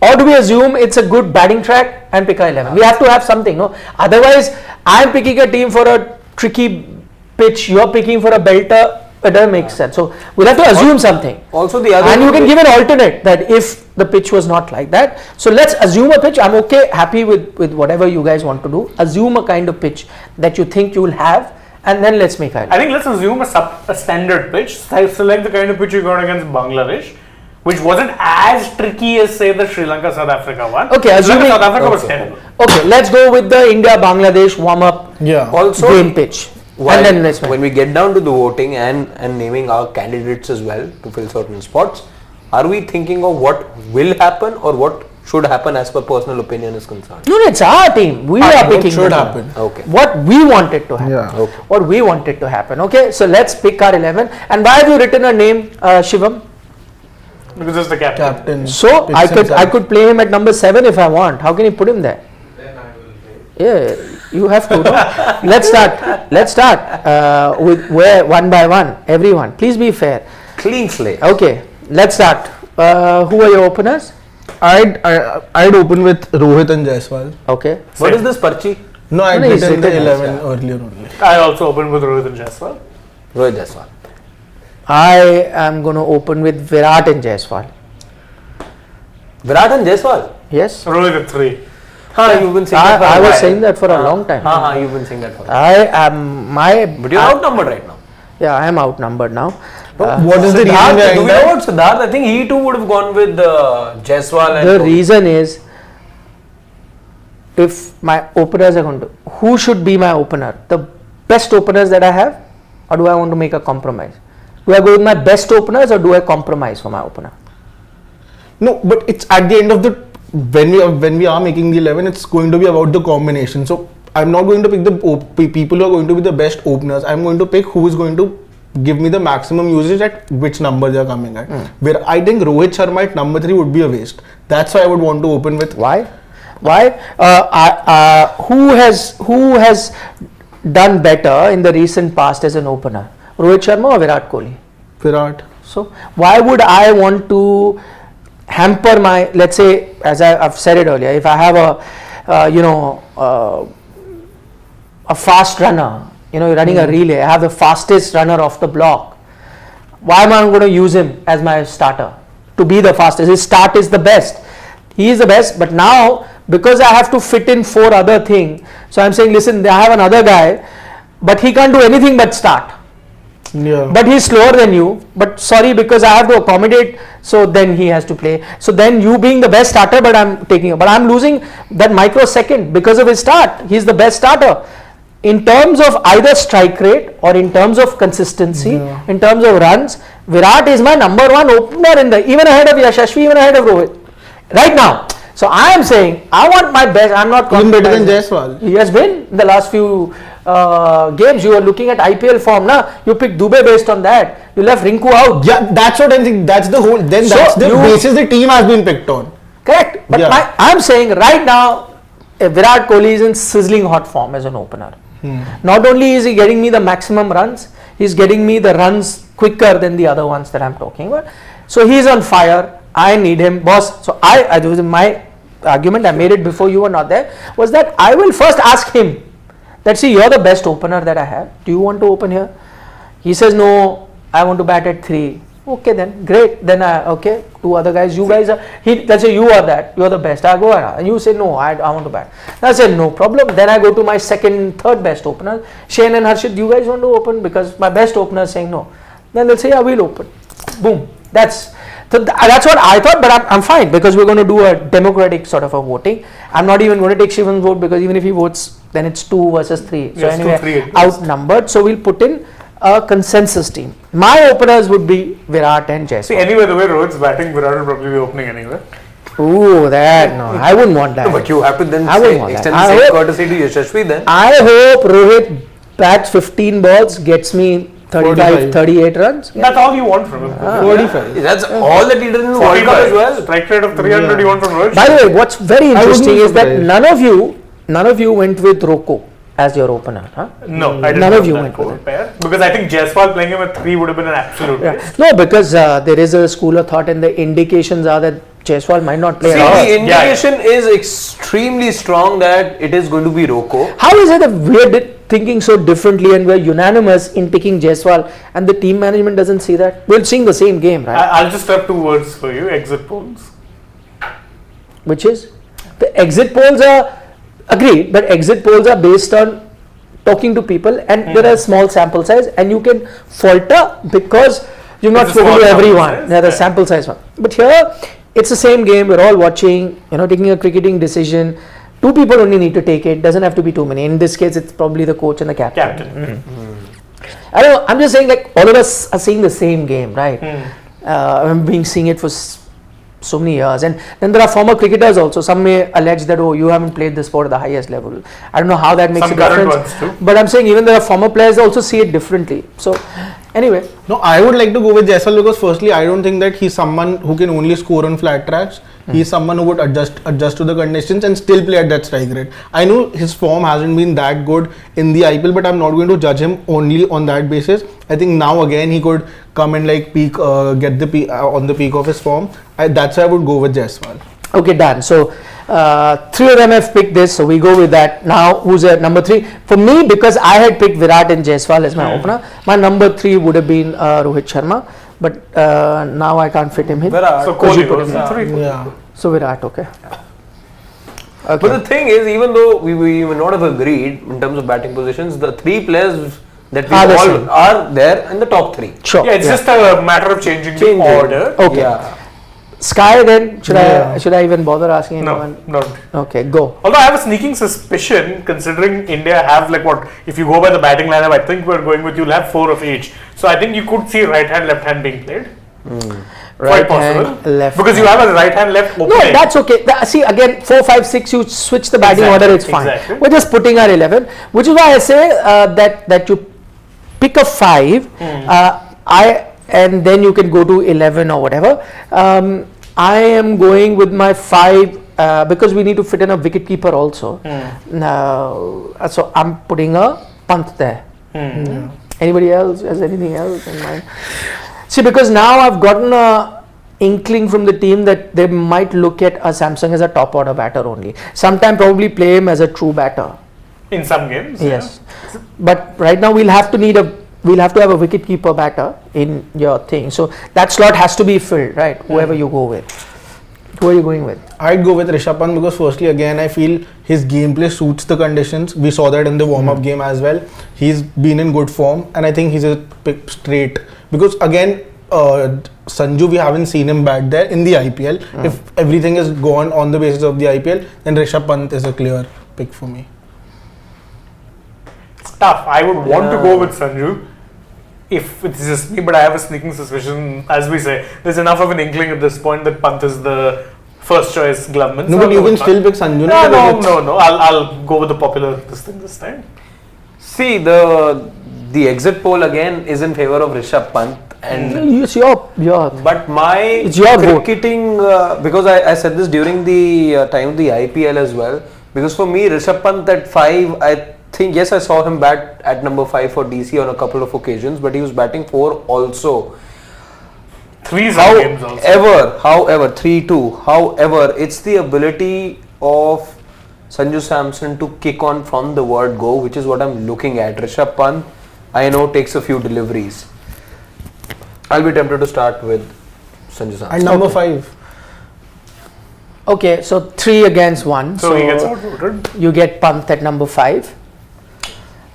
Or do we assume it's a good batting track and pick a 11? We have to have something, no? Otherwise, I'm picking a team for a tricky pitch, you're picking for a belter, it doesn't make sense. So we'll have to assume something. Also the other, and you can give an alternate that if the pitch was not like that. So let's assume a pitch. I'm happy with whatever you guys want to do. Assume a kind of pitch that you think you will have, and then let's make it. I think let's assume a standard pitch. Select the kind of pitch you got against Bangladesh, which wasn't as tricky as say the Sri Lanka South Africa one. Okay, assuming South Africa was terrible. Okay, let's go with the India Bangladesh warm up also game pitch. And then let's when we get down to the voting and naming our candidates as well to fill certain spots, are we thinking of what will happen or what should happen as per personal opinion is concerned? No, it's our team. We are picking should the happen. Okay. What we wanted to happen. Yeah. Okay. What we wanted to happen. Okay, so let's pick our 11. And why have you written a name, Shivam? Because it's the captain. So picks I himself. could play him at number 7 if I want. How can you put him there? Then I will take. Yeah, you have to. No? Let's start with one by one. Everyone, please be fair. Clean slate. Okay, let's start. Who are your openers? I'd open with Rohit and Jaiswal. Okay. What is this Parchi? No, I'd No, he's written the written 11 earlier only. I also opened with Rohit and Jaiswal. Rohit Jaiswal. I am going to open with Virat and Jaiswal. Virat and Jaiswal. Yes. Rohit at 3. You've been saying that for a I was while. saying that for a long time. You've been saying that for a while. I am But you're outnumbered right now. Yeah, I am outnumbered now. What is the reason Siddharth, do behind we know that? about Siddharth? I think he too would have gone with Jaiswal and The Rohit. reason is, if my openers are going to, who should be my opener? The best openers that I have, or do I want to make a compromise? Do I go with my best openers or do I compromise for my opener? No, but it's at the end of the when we are making the 11, it's going to be about the combination. So I'm not going to pick the people who are going to be the best openers. I'm going to pick who is going to give me the maximum usage at which number they are coming at. Where I think Rohit Sharma at number 3 would be a waste. That's why I would want to open with. Why? Who has done better in the recent past as an opener? Rohit Sharma or Virat Kohli? Virat. So why would I want to hamper my, let's say, as I've said it earlier, if I have a fast runner, you're running a relay, I have the fastest runner off the block, why am I going to use him as my starter to be the fastest? His start is the best. He is the best, but now because I have to fit in 4 other things, so I'm saying, listen, I have another guy, but he can't do anything but start. Yeah. But he's slower than you, but sorry, because I have to accommodate, so then he has to play. So then you being the best starter, but I'm losing that microsecond because of his start. He's the best starter. In terms of either strike rate or in terms of consistency, in terms of runs, Virat is my number 1 opener even ahead of Yashasvi, even ahead of Rohit. Right now. So I am saying, I want my best. I'm not Even better than compromising. Jaiswal. He has been in the last few games. You are looking at IPL form now. You picked Dubey based on that. You left Rinku out. Yeah, that's what I'm saying. That's the whole. Then So that's the you- basis the team has been picked on. Correct. But Yeah. I'm saying right now, Virat Kohli is in sizzling hot form as an opener. Not only is he getting me the maximum runs, he's getting me the runs quicker than the other ones that I'm talking about. So he's on fire. I need him, boss. So I was my argument, I made it before you were not there, was that I will first ask him that, see, you're the best opener that I have. Do you want to open here? He says, no, I want to bat at 3. Okay then, great. Then okay, two other guys. You guys are. Let's say you are that. You are the best. I go and you say no. I want to bat. I said no problem. Then I go to my second, third best opener, Shane and Harshit. You guys want to open because my best opener is saying no. Then they'll say yeah, we'll open. Boom. That's what I thought. But I'm fine because we're going to do a democratic sort of a voting. I'm not even going to take Shivan's vote because even if he votes, then it's 2 versus 3. So Yes, anyway, 2-3 outnumbered. So we'll put in a consensus team. My openers would be Virat and Jaiswal. See, anyway, the way Rohit's batting, Virat will probably be opening anyway. Ooh, that no, I wouldn't want that. No, but you have to then I wouldn't want extend that. the I same hope- courtesy to Yashasvi then. I hope Rohit bats 15 balls, gets me 35, 45. 38 runs. That's all you want from him. 45. That's all that he did in the World Cup as well. Strike rate of 300 you want from Rohit. By the way, what's very I wouldn't interesting be is that surprised. none of you went with Rocco as your opener, huh? No, I didn't None want of you that went with core it. pair because I think Jaiswal playing him at 3 would have been an absolute Yeah. waste. No, because there is a school of thought and the indications are that Jaiswal might not play See, at all. the indication is extremely strong that it is going to be Rocco. How is it that we're thinking so differently and we're unanimous in picking Jaiswal and the team management doesn't see that? We're seeing the same game, right? I'll just have 2 words for you: exit polls. Which is? The exit polls are agreed, but exit polls are based on talking to people and there are small sample size and you can falter because you've not It's a spoken small to sample everyone. size, Yeah, the yeah. sample size one. But here, it's the same game. We're all watching, taking a cricketing decision. 2 people only need to take it. Doesn't have to be too many. In this case, it's probably the coach and the captain. I don't know. I'm just saying, like, all of us are seeing the same game, right? I've been seeing it for so many years. And then there are former cricketers also. Some may allege that, oh, you haven't played the sport at the highest level. I don't know how that makes Some a current difference. ones too. But I'm saying even there are former players that also see it differently. So, anyway. No, I would like to go with Jaiswal because firstly, I don't think that he's someone who can only score on flat tracks. He's someone who would adjust to the conditions and still play at that strike rate. I know his form hasn't been that good in the IPL, but I'm not going to judge him only on that basis. I think now again he could come and like peak, get the peak on the peak of his form. That's why I would go with Jaiswal. Okay, done. So, 3 of them have picked this, so we go with that. Now, who's at number 3? For me, because I had picked Virat and Jaiswal as my opener, my number 3 would have been Rohit Sharma. But now I can't fit him in. Virat. So Because you Kohli put was him in. 3. Yeah. So Virat, okay. But the thing is, even though we may not have agreed in terms of batting positions, the 3 players that we Are the all same. are there in the top 3. Sure. Yeah, it's just a matter of changing the order. Okay. Yeah. Sky then, should Yeah. I even bother asking No, anyone? not. Okay, go. Although I have a sneaking suspicion, considering India have like what, if you go by the batting lineup, I think we're going with you'll have 4 of each. So I think you could see right hand, left hand being played. Right Quite possible. hand, left because you hand. have a right hand, left No, opening. that's okay. See, again, 4, 5, 6, you switch the batting Exactly, order, it's fine. exactly. We're just putting our 11, which is why I say that you pick a 5, and then you can go to 11 or whatever. I am going with my 5 because we need to fit in a wicket keeper also. So I'm putting a Pant there. Anybody else has anything else in mind? See, because now I've gotten a inkling from the team that they might look at a Samsung as a top order batter only. Sometime probably play him as a true batter. In some games. Yes, but right now we'll have to have a wicket keeper batter in your thing. So that slot has to be filled, right? Whoever you go with. Who are you going with? I'd go with Rishabh Pant because firstly again I feel his gameplay suits the conditions. We saw that in the warm-up game as well. He's been in good form and I think he's a pick straight because again Sanju, we haven't seen him bat there in the IPL. If everything is gone on the basis of the IPL, then Rishabh Pant is a clear pick for me. It's tough. I would want to go with Sanju if it's just me, but I have a sneaking suspicion, as we say, there's enough of an inkling at this point that Pant is the first choice gloveman. No, So but I'll you go can with still Pant. pick Sanju. No. I'll go with the popular this time. See, the exit poll again is in favor of Rishabh Pant. And It's your. but my It's your vote. cricketing, because I said this during the time of the IPL as well, because for me Rishabh Pant at 5, I think yes, I saw him bat at number 5 for DC on a couple of occasions, but he was batting 4 also. 3 some games also. However, 3-2. However, it's the ability of Sanju Samson to kick on from the word go, which is what I'm looking at. Rishabh Pant, I know, takes a few deliveries. I'll be tempted to start with Sanju Samson. And number 5. Okay, so 3 against 1. So he gets outvoted. You get Pant at number 5.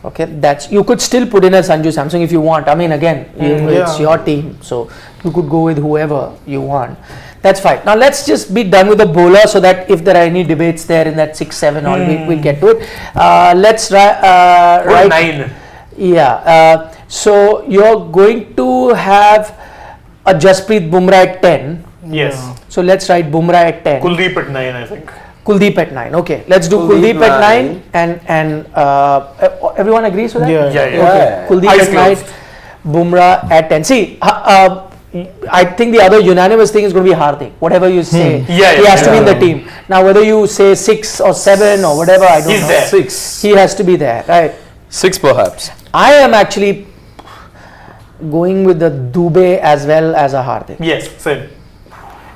Okay, that's, you could still put in a Sanju Samson if you want. I mean, again, it's your team, so you could go with whoever you want. That's fine. Now let's just be done with the bowler, so that if there are any debates there in that 6-7 all, we'll get to it. Let's write 9. Yeah. So you're going to have a Jasprit Bumrah at 10. Yes. So let's write Bumrah at 10. Kuldeep at 9, I think. Kuldeep at 9. Okay, let's do Kuldeep at 9, and everyone agrees with that? Yeah. Okay. Kuldeep Eyes at 9, closed. Bumrah at 10. See, I think the other unanimous thing is going to be Hardik. Whatever you say, he has to be in the team. Now, whether you say 6 or 7 or whatever, I don't He's know. there. 6. He has to be there, right? 6 perhaps. I am actually going with the Dubey as well as a Hardik. Yes, same.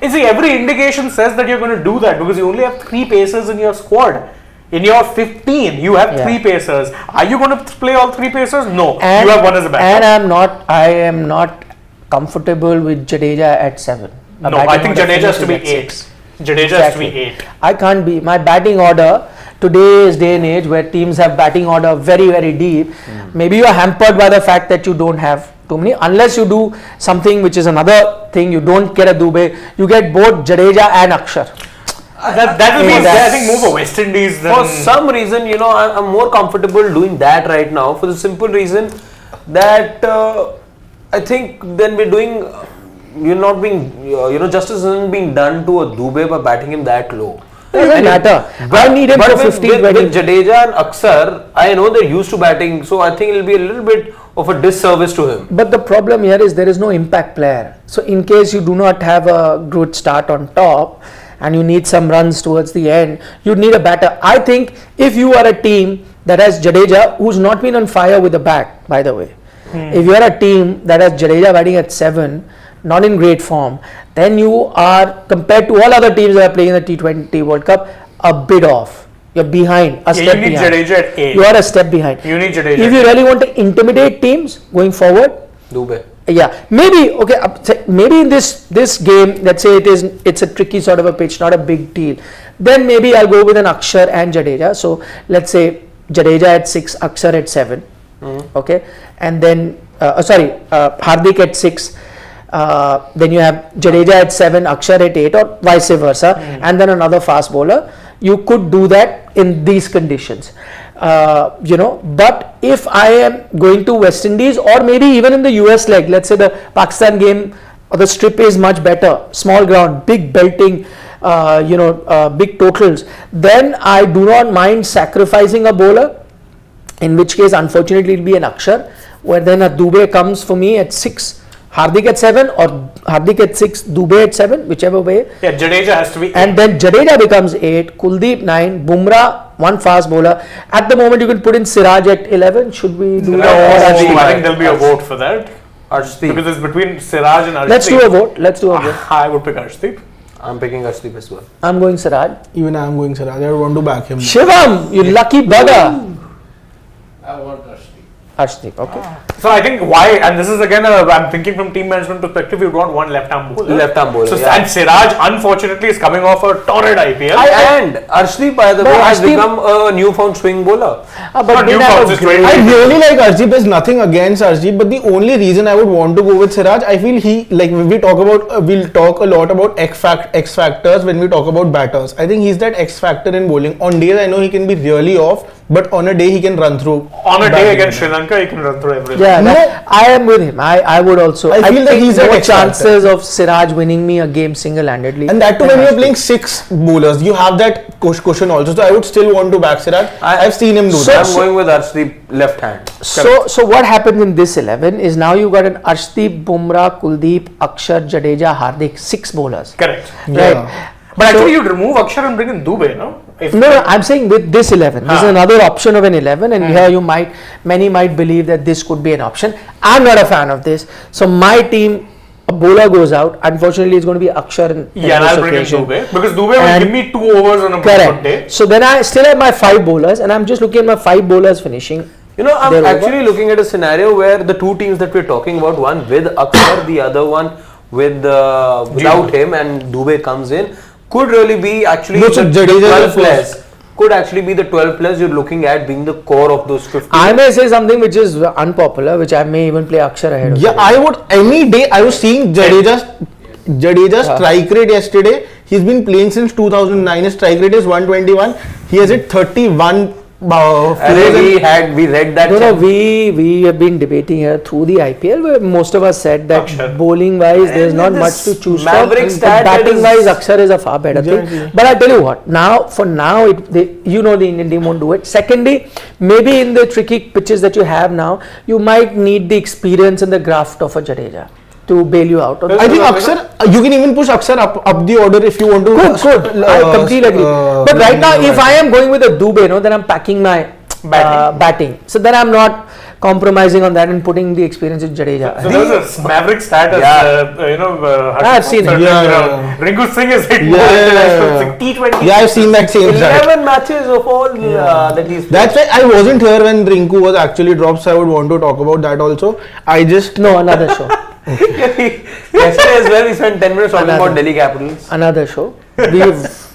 You see, every indication says that you're going to do that because you only have 3 pacers in your squad. In your 15, you have 3 pacers. Are you going to play all 3 pacers? No. And, you have one as a backup. And I am not comfortable with Jadeja at 7. No, I think Jadeja has to be 8. Jadeja has to be 8. I can't be. My batting order, today's day and age where teams have batting order very, very deep, maybe you are hampered by the fact that you don't have too many. Unless you do something which is another thing, you don't get a Dubey, you get both Jadeja and Akshar. That will be, I think, more for West Indies than... For some reason, I'm more comfortable doing that right now for the simple reason that I think then we're doing, justice isn't being done to a Dubey by batting him that low. Doesn't matter. I need him for 15, 20. With Jadeja and Akshar, I know they're used to batting, so I think it'll be a little bit of a disservice to him. But the problem here is there is no impact player. So in case you do not have a good start on top and you need some runs towards the end, you need a batter. I think if you are a team that has Jadeja, who's not been on fire with the bat, by the way, if you are a team that has Jadeja batting at 7, not in great form, then you are, compared to all other teams that are playing in the T20 World Cup, a bit off. You're behind, a step behind. You need Jadeja at 8. You are a step behind. You need Jadeja. If you really want to intimidate teams going forward, Dubey. yeah, maybe maybe in this game, let's say it's a tricky sort of a pitch, not a big deal, then maybe I'll go with an Akshar and Jadeja. So let's say Jadeja at 6, Akshar at 7, okay, and then Hardik at 6, then you have Jadeja at 7, Akshar at 8, or vice versa, and then another fast bowler. You could do that in these conditions. But if I am going to West Indies or maybe even in the US leg, let's say the Pakistan game or the strip is much better, small ground, big belting, big totals, then I do not mind sacrificing a bowler, in which case unfortunately it will be an Akshar, where then a Dubey comes for me at 6, Hardik at 7 or Hardik at 6, Dubey at 7, whichever way. Yeah, Jadeja has to be 8. And then Jadeja becomes 8, Kuldeep 9, Bumrah, one fast bowler. At the moment you can put in Siraj at 11. Should we do that? I think there'll be a vote for that. Arshdeep. Because it's between Siraj and Arshdeep. Let's do a vote. I would pick Arshdeep. I'm picking Arshdeep as well. I'm going Siraj. Even I'm going Siraj. I want to back him. Shivam, you lucky bugger. I want Arshdeep. Arshdeep, okay. So I think why, and this is again, I'm thinking from team management perspective, you've got one left-arm bowler. Left-arm bowler, So, yeah. And Siraj, unfortunately, is coming off a torrid IPL. And Arshdeep, by the way, has Arshdeep- become a newfound swing bowler. But Not didn't new have forms, a it's great- 20. I really like Arshdeep. There's nothing against Arshdeep, but the only reason I would want to go with Siraj, I feel when we talk about, we'll talk a lot about X factors when we talk about batters. I think he's that X factor in bowling. On days I know he can be really off, but on a day he can run through. On a day batting. against Sri Lanka, he can run through everything. Yeah, No. I am with him. I would also. I feel that think he's an more X factor. chances of Siraj winning me a game single-handedly. And that too, when you're playing 6 bowlers, you have that cushion also. So I would still want to back Siraj. I've seen him do So- that. I'm going with Arshdeep left hand. So what happened in this 11 is now you got an Arshdeep, Bumrah, Kuldeep, Akshar, Jadeja, Hardik, 6 bowlers. Correct. Right. But actually, you'd remove Akshar and bring in Dubey, no? If No, I'm saying with this 11, this is another option of an 11, and here many might believe that this could be an option. I'm not a fan of this. So my team, a bowler goes out. Unfortunately, it's going to be Akshar in Yeah, and this I'll bring in occasion. Dubey because Dubey will And- give me 2 overs on a good Correct. day. So then I still have my 5 bowlers, and I'm just looking at my 5 bowlers finishing You know, I'm they're actually over. looking at a scenario where the two teams that we're talking about, one with Akshar, the other one with without him, and Dubey comes in, could really be actually No, so the Jadeja 12 is players. Could actually be the 12 players you're looking at being the core of those 15. I may say something which is unpopular, which I may even play Akshar ahead of Yeah, Jadeja. I would any day. I was seeing Jadeja's strike rate yesterday. He's been playing since 2009. His strike rate is 121. He has hit 31. We read that. No, we have been debating here through the IPL where most of us said that Akshar. bowling wise there's And not this much to choose Maverick from. stat But batting is- wise, Akshar is a far better Exactly. thing. But I tell you what, for now, the Indian team won't do it. Secondly, maybe in the tricky pitches that you have now, you might need the experience and the graft of a Jadeja to bail you out. I think Akshar, you can even push Akshar up the order if you want to. Good. I completely agree. But right now, if I am going with a Dubey, then I'm packing my batting. So then I'm not compromising on that and putting the experience with Jadeja. So there's a Maverick stat as, I've seen it. Yeah. Rinku Singh is hit Yeah. more international T20. Yeah, I've seen that same stat. 11 matches of all that he's played. That's why I wasn't here when Rinku was actually dropped, so I would want to talk about that also. I just No, another show. Yesterday as well, we spent 10 minutes talking Another. about Delhi Capitals. Another show. We've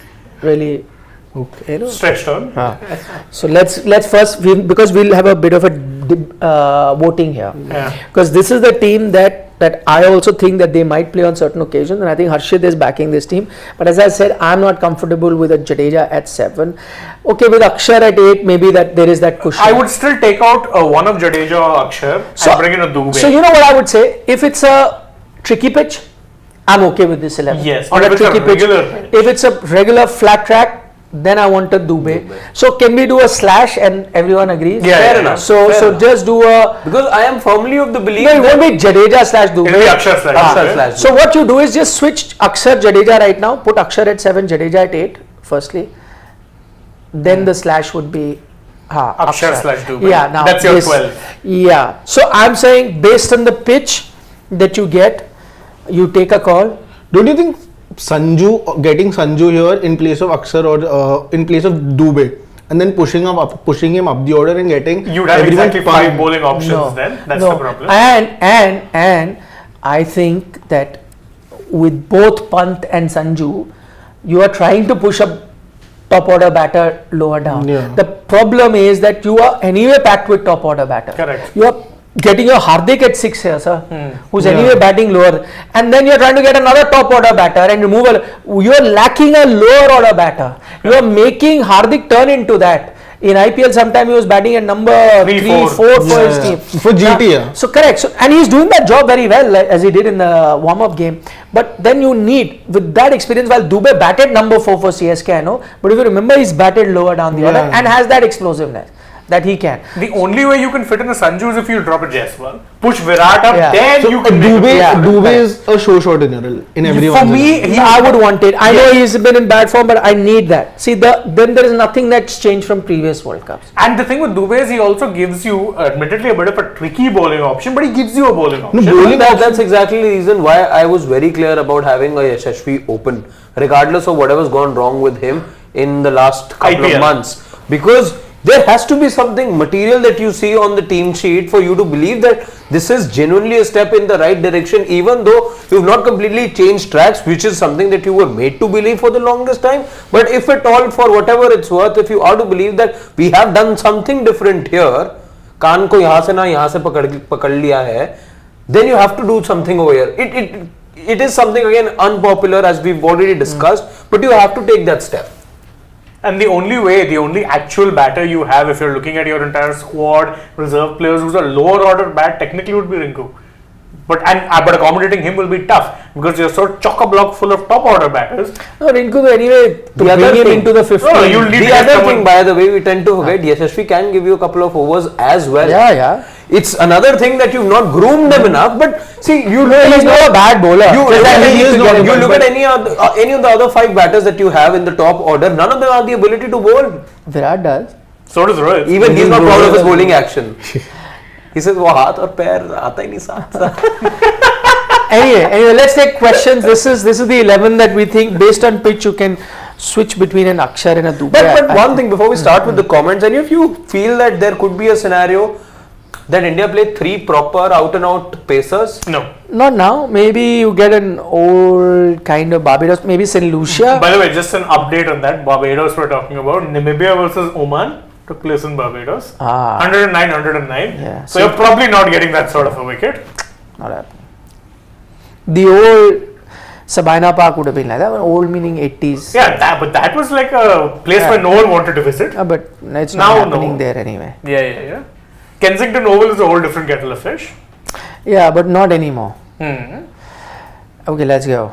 really, Stretched on. So let's first because we'll have a bit of a voting here. Yeah. Because this is the team that I also think that they might play on certain occasions, and I think Harshit is backing this team. But as I said, I'm not comfortable with a Jadeja at 7. Okay, with Akshar at 8, maybe that there is that cushion. I would still take out one of Jadeja or Akshar and bring in a Dubey. So you know what I would say? If it's a tricky pitch, I'm okay with this 11. Yes, On but a if it's a tricky pitch. regular pitch. If it's a regular flat track, then I want a Dubey. So can we do a slash and everyone agrees? Yeah, Fair yeah, enough. So Fair enough. just do a. Because I am firmly of the belief No, it that won't be Jadeja slash Dubey. It'll be Akshar slash Akshar Dubey. slash So what you do is just switch Akshar Jadeja right now. Put Akshar at 7, Jadeja at 8. Firstly, then the slash would be Akshar slash Dubey. Yeah, now That's your this- 12. Yeah. So I'm saying based on the pitch that you get, you take a call. don't you think getting Sanju here in place of Akshar or in place of Dubey, and then pushing him up the order and getting You'd have everyone exactly pumped. 5 bowling options then. That's the problem. And I think that with both Pant and Sanju, you are trying to push a top order batter lower down. Yeah. The problem is that you are anyway packed with top order batter. Correct. You are getting your Hardik at 6 here, sir, who's Yeah. anyway batting lower, and then you're trying to get another top order batter and remove you're lacking a lower order batter. You are making Hardik turn into that. In IPL, sometime he was batting at number 3, 4 for his team. For GT, yeah. So correct. So, and he's doing that job very well, like, as he did in the warm-up game. But then you need, with that experience, while Dubey batted number 4 for CSK, I know. But if you remember, he's batted lower down the order Yeah. and has that explosiveness that he can. The only way you can fit in a Sanju is if you drop a Jaiswal, push Virat up, Yeah. then So you can make Dubey, a Yeah. Dubey is a show shot in general in everyone. For me, I would want it. I know he's been in bad form, but I need that. See, then there is nothing that's changed from previous World Cups. And the thing with Dubey is he also gives you, admittedly, a bit of a tricky bowling option, but he gives you a bowling option. bowling that's exactly the reason why I was very clear about having a Yashasvi open, regardless of whatever's gone wrong with him in the last couple IPL. of months. Because there has to be something material that you see on the team sheet for you to believe that this is genuinely a step in the right direction, even though you've not completely changed tracks, which is something that you were made to believe for the longest time. But if at all, for whatever it's worth, if you are to believe that we have done something different here, कान को यहाँ से ना यहाँ से पकड़ लिया है, then you have to do something over here. It is something again unpopular, as we've already discussed, but you have to take that step. And the only actual batter you have if you're looking at your entire squad, reserve players who's a lower order bat, technically would be Rinku. But accommodating him will be tough because you're so chock-a-block full of top order batters. No, Rinku, anyway, to bring him into the 15. No, you'll need The to get other someone- thing, by the way, we tend to forget, Yashasvi can give you a couple of overs as well. Yeah. It's another thing that you've not groomed them enough, but see, you No, he's not a bad bowler. You, Just that he needs to get you it look back. at any of the other 5 batters that you have in the top order, none of them have the ability to bowl. Virat does. So does Rohit. Even he's not proud of his bowling action. He says, वो हाथ और पैर आता ही नहीं साथ. Anyway, let's take questions. This is the 11 that we think based on pitch you can switch between an Akshar and a Dubey. But one thing before we start with the comments, any of you feel that there could be a scenario that India play 3 proper out and out pacers? No. Not now. Maybe you get an old kind of Barbados, maybe St. Lucia. By the way, just an update on that. Barbados we're talking about. Namibia versus Oman took place in Barbados. 109, 109. Yeah. So you're probably not getting that sort of a wicket. Not happening. The old Sabina Park would have been like that. Old meaning 80s. Yeah, but that was like a place where no one wanted to visit. But it's Now, not happening no. there anyway. Yeah. Kensington Oval is a whole different kettle of fish. Yeah, but not anymore. Okay, let's go.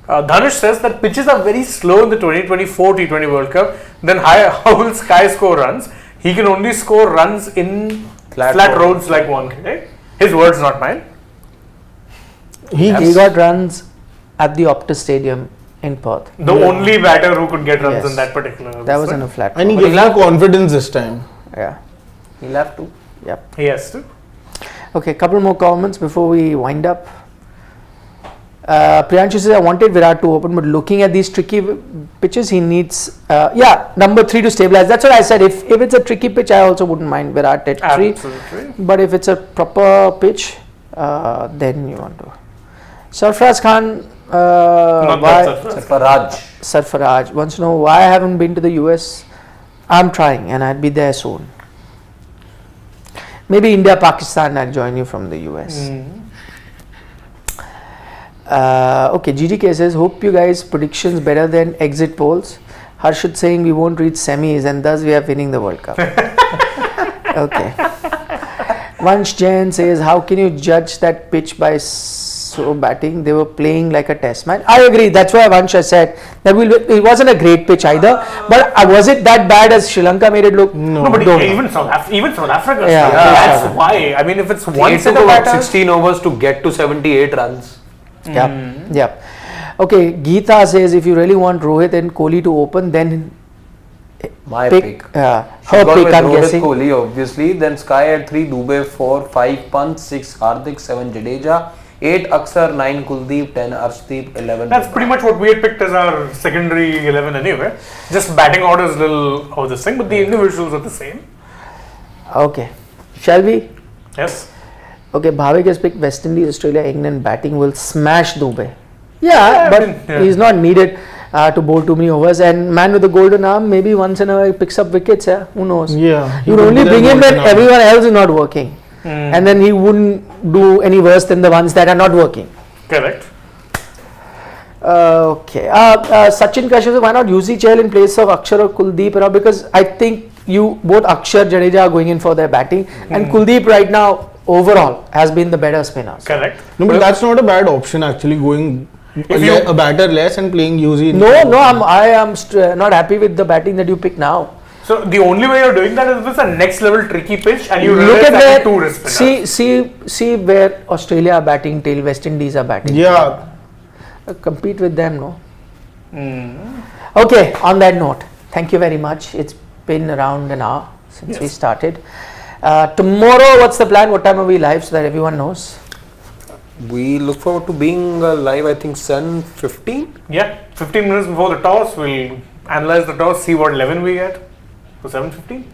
Dhanush says that pitches are very slow in the 2024 T20 World Cup. Then how will Sky score runs? He can only score runs in flat roads like Wankhede. His words, not mine. He got runs at the Optus Stadium in Perth. The only batter who could get runs Yes. in that particular. That was in a flat. And he gives you confidence this time. Yeah. He'll have to. Yep. He has to. Okay, couple more comments before we wind up. Priyanshu says, I wanted Virat to open, but looking at these tricky pitches, he needs, number 3 to stabilize. That's what I said. If it's a tricky pitch, I also wouldn't mind Virat at 3. Absolutely. But if it's a proper pitch, then you want to. Sarfaraz Khan, Sarfaraj wants to know why I haven't been to the US. I'm trying and I'll be there soon. Maybe India, Pakistan, I'll join you from the US. Okay, GDK says, hope you guys predictions better than exit polls. Harshad saying we won't reach semis and thus we are winning the World Cup. Okay. Vansh Jain says, how can you judge that pitch by so batting? They were playing like a test match. I agree. That's why Vansh has said that it wasn't a great pitch either. But was it that bad as Sri Lanka made it look? No, but even South Africa. Yeah, that's why. I mean, if it's one It set took of about batters. 16 overs to get to 78 runs. Yep. Okay, Geeta says if you really want Rohit and Kohli to open, then My pick. pick. Her She's gone pick, with I'm Rohit guessing. Kohli, obviously. Then Sky at 3, Dubey 4, 5 Pant, 6 Hardik, 7 Jadeja, 8 Akshar, 9 Kuldeep, 10 Arshdeep, 11. That's pretty much what we had picked as our secondary 11 anyway. Just batting order is a little of this thing, but the individuals are the same. Okay. Shall we? Yes. Okay, Bhavik has picked West Indies, Australia, England batting will smash Dubey. But he's not needed to bowl too many overs. And man with the golden arm, maybe once in a while he picks up wickets. Who knows? Yeah. You only bring him when everyone else is not working. And then he wouldn't do any worse than the ones that are not working. Correct. Okay. Sachin Kashyap says, why not Yuzi Chahal in place of Akshar or Kuldeep? Because I think both Akshar, Jadeja are going in for their batting. And Kuldeep right now, overall, has been the better spinner. Correct. No, but that's not a bad option actually, going a batter less and playing UZ. I am not happy with the batting that you pick now. So the only way you're doing that is with a next level tricky pitch, and you Look at that where, two wrist spinners. see where Australia are batting till West Indies are batting. Yeah. Compete with them, no? Okay, on that note, thank you very much. It's been around an hour since we started. Tomorrow, what's the plan? What time are we live so that everyone knows? We look forward to being live, I think, 7:15. Yeah, 15 minutes before the toss, we'll analyze the toss, see what 11 we get for 7:15.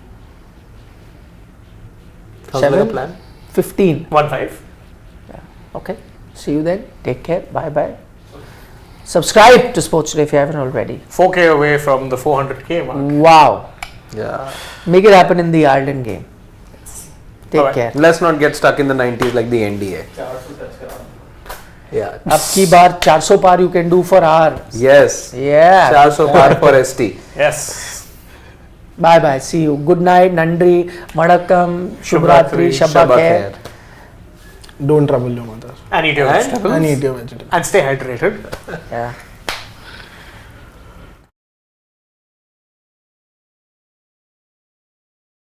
Sounds like a plan. 15. 1-5. Okay. See you then. Take care. Bye bye. Subscribe to Sports Today if you haven't already. 4K away from the 400K mark. Wow. Yeah. Make it happen in the Ireland game. Take Bye-bye. care. Let's not get stuck in the 90s like the NDA. Yeah. Ab ki baar 400 par you can do for hours. Yes. Yeah. 400 par for ST. Yes. Bye bye. See you. Good night. Nandri. Madakam. Shubhratri. Shabba khair. Don't trouble your mother. And eat your vegetables. And eat your vegetables. And stay hydrated. Yeah.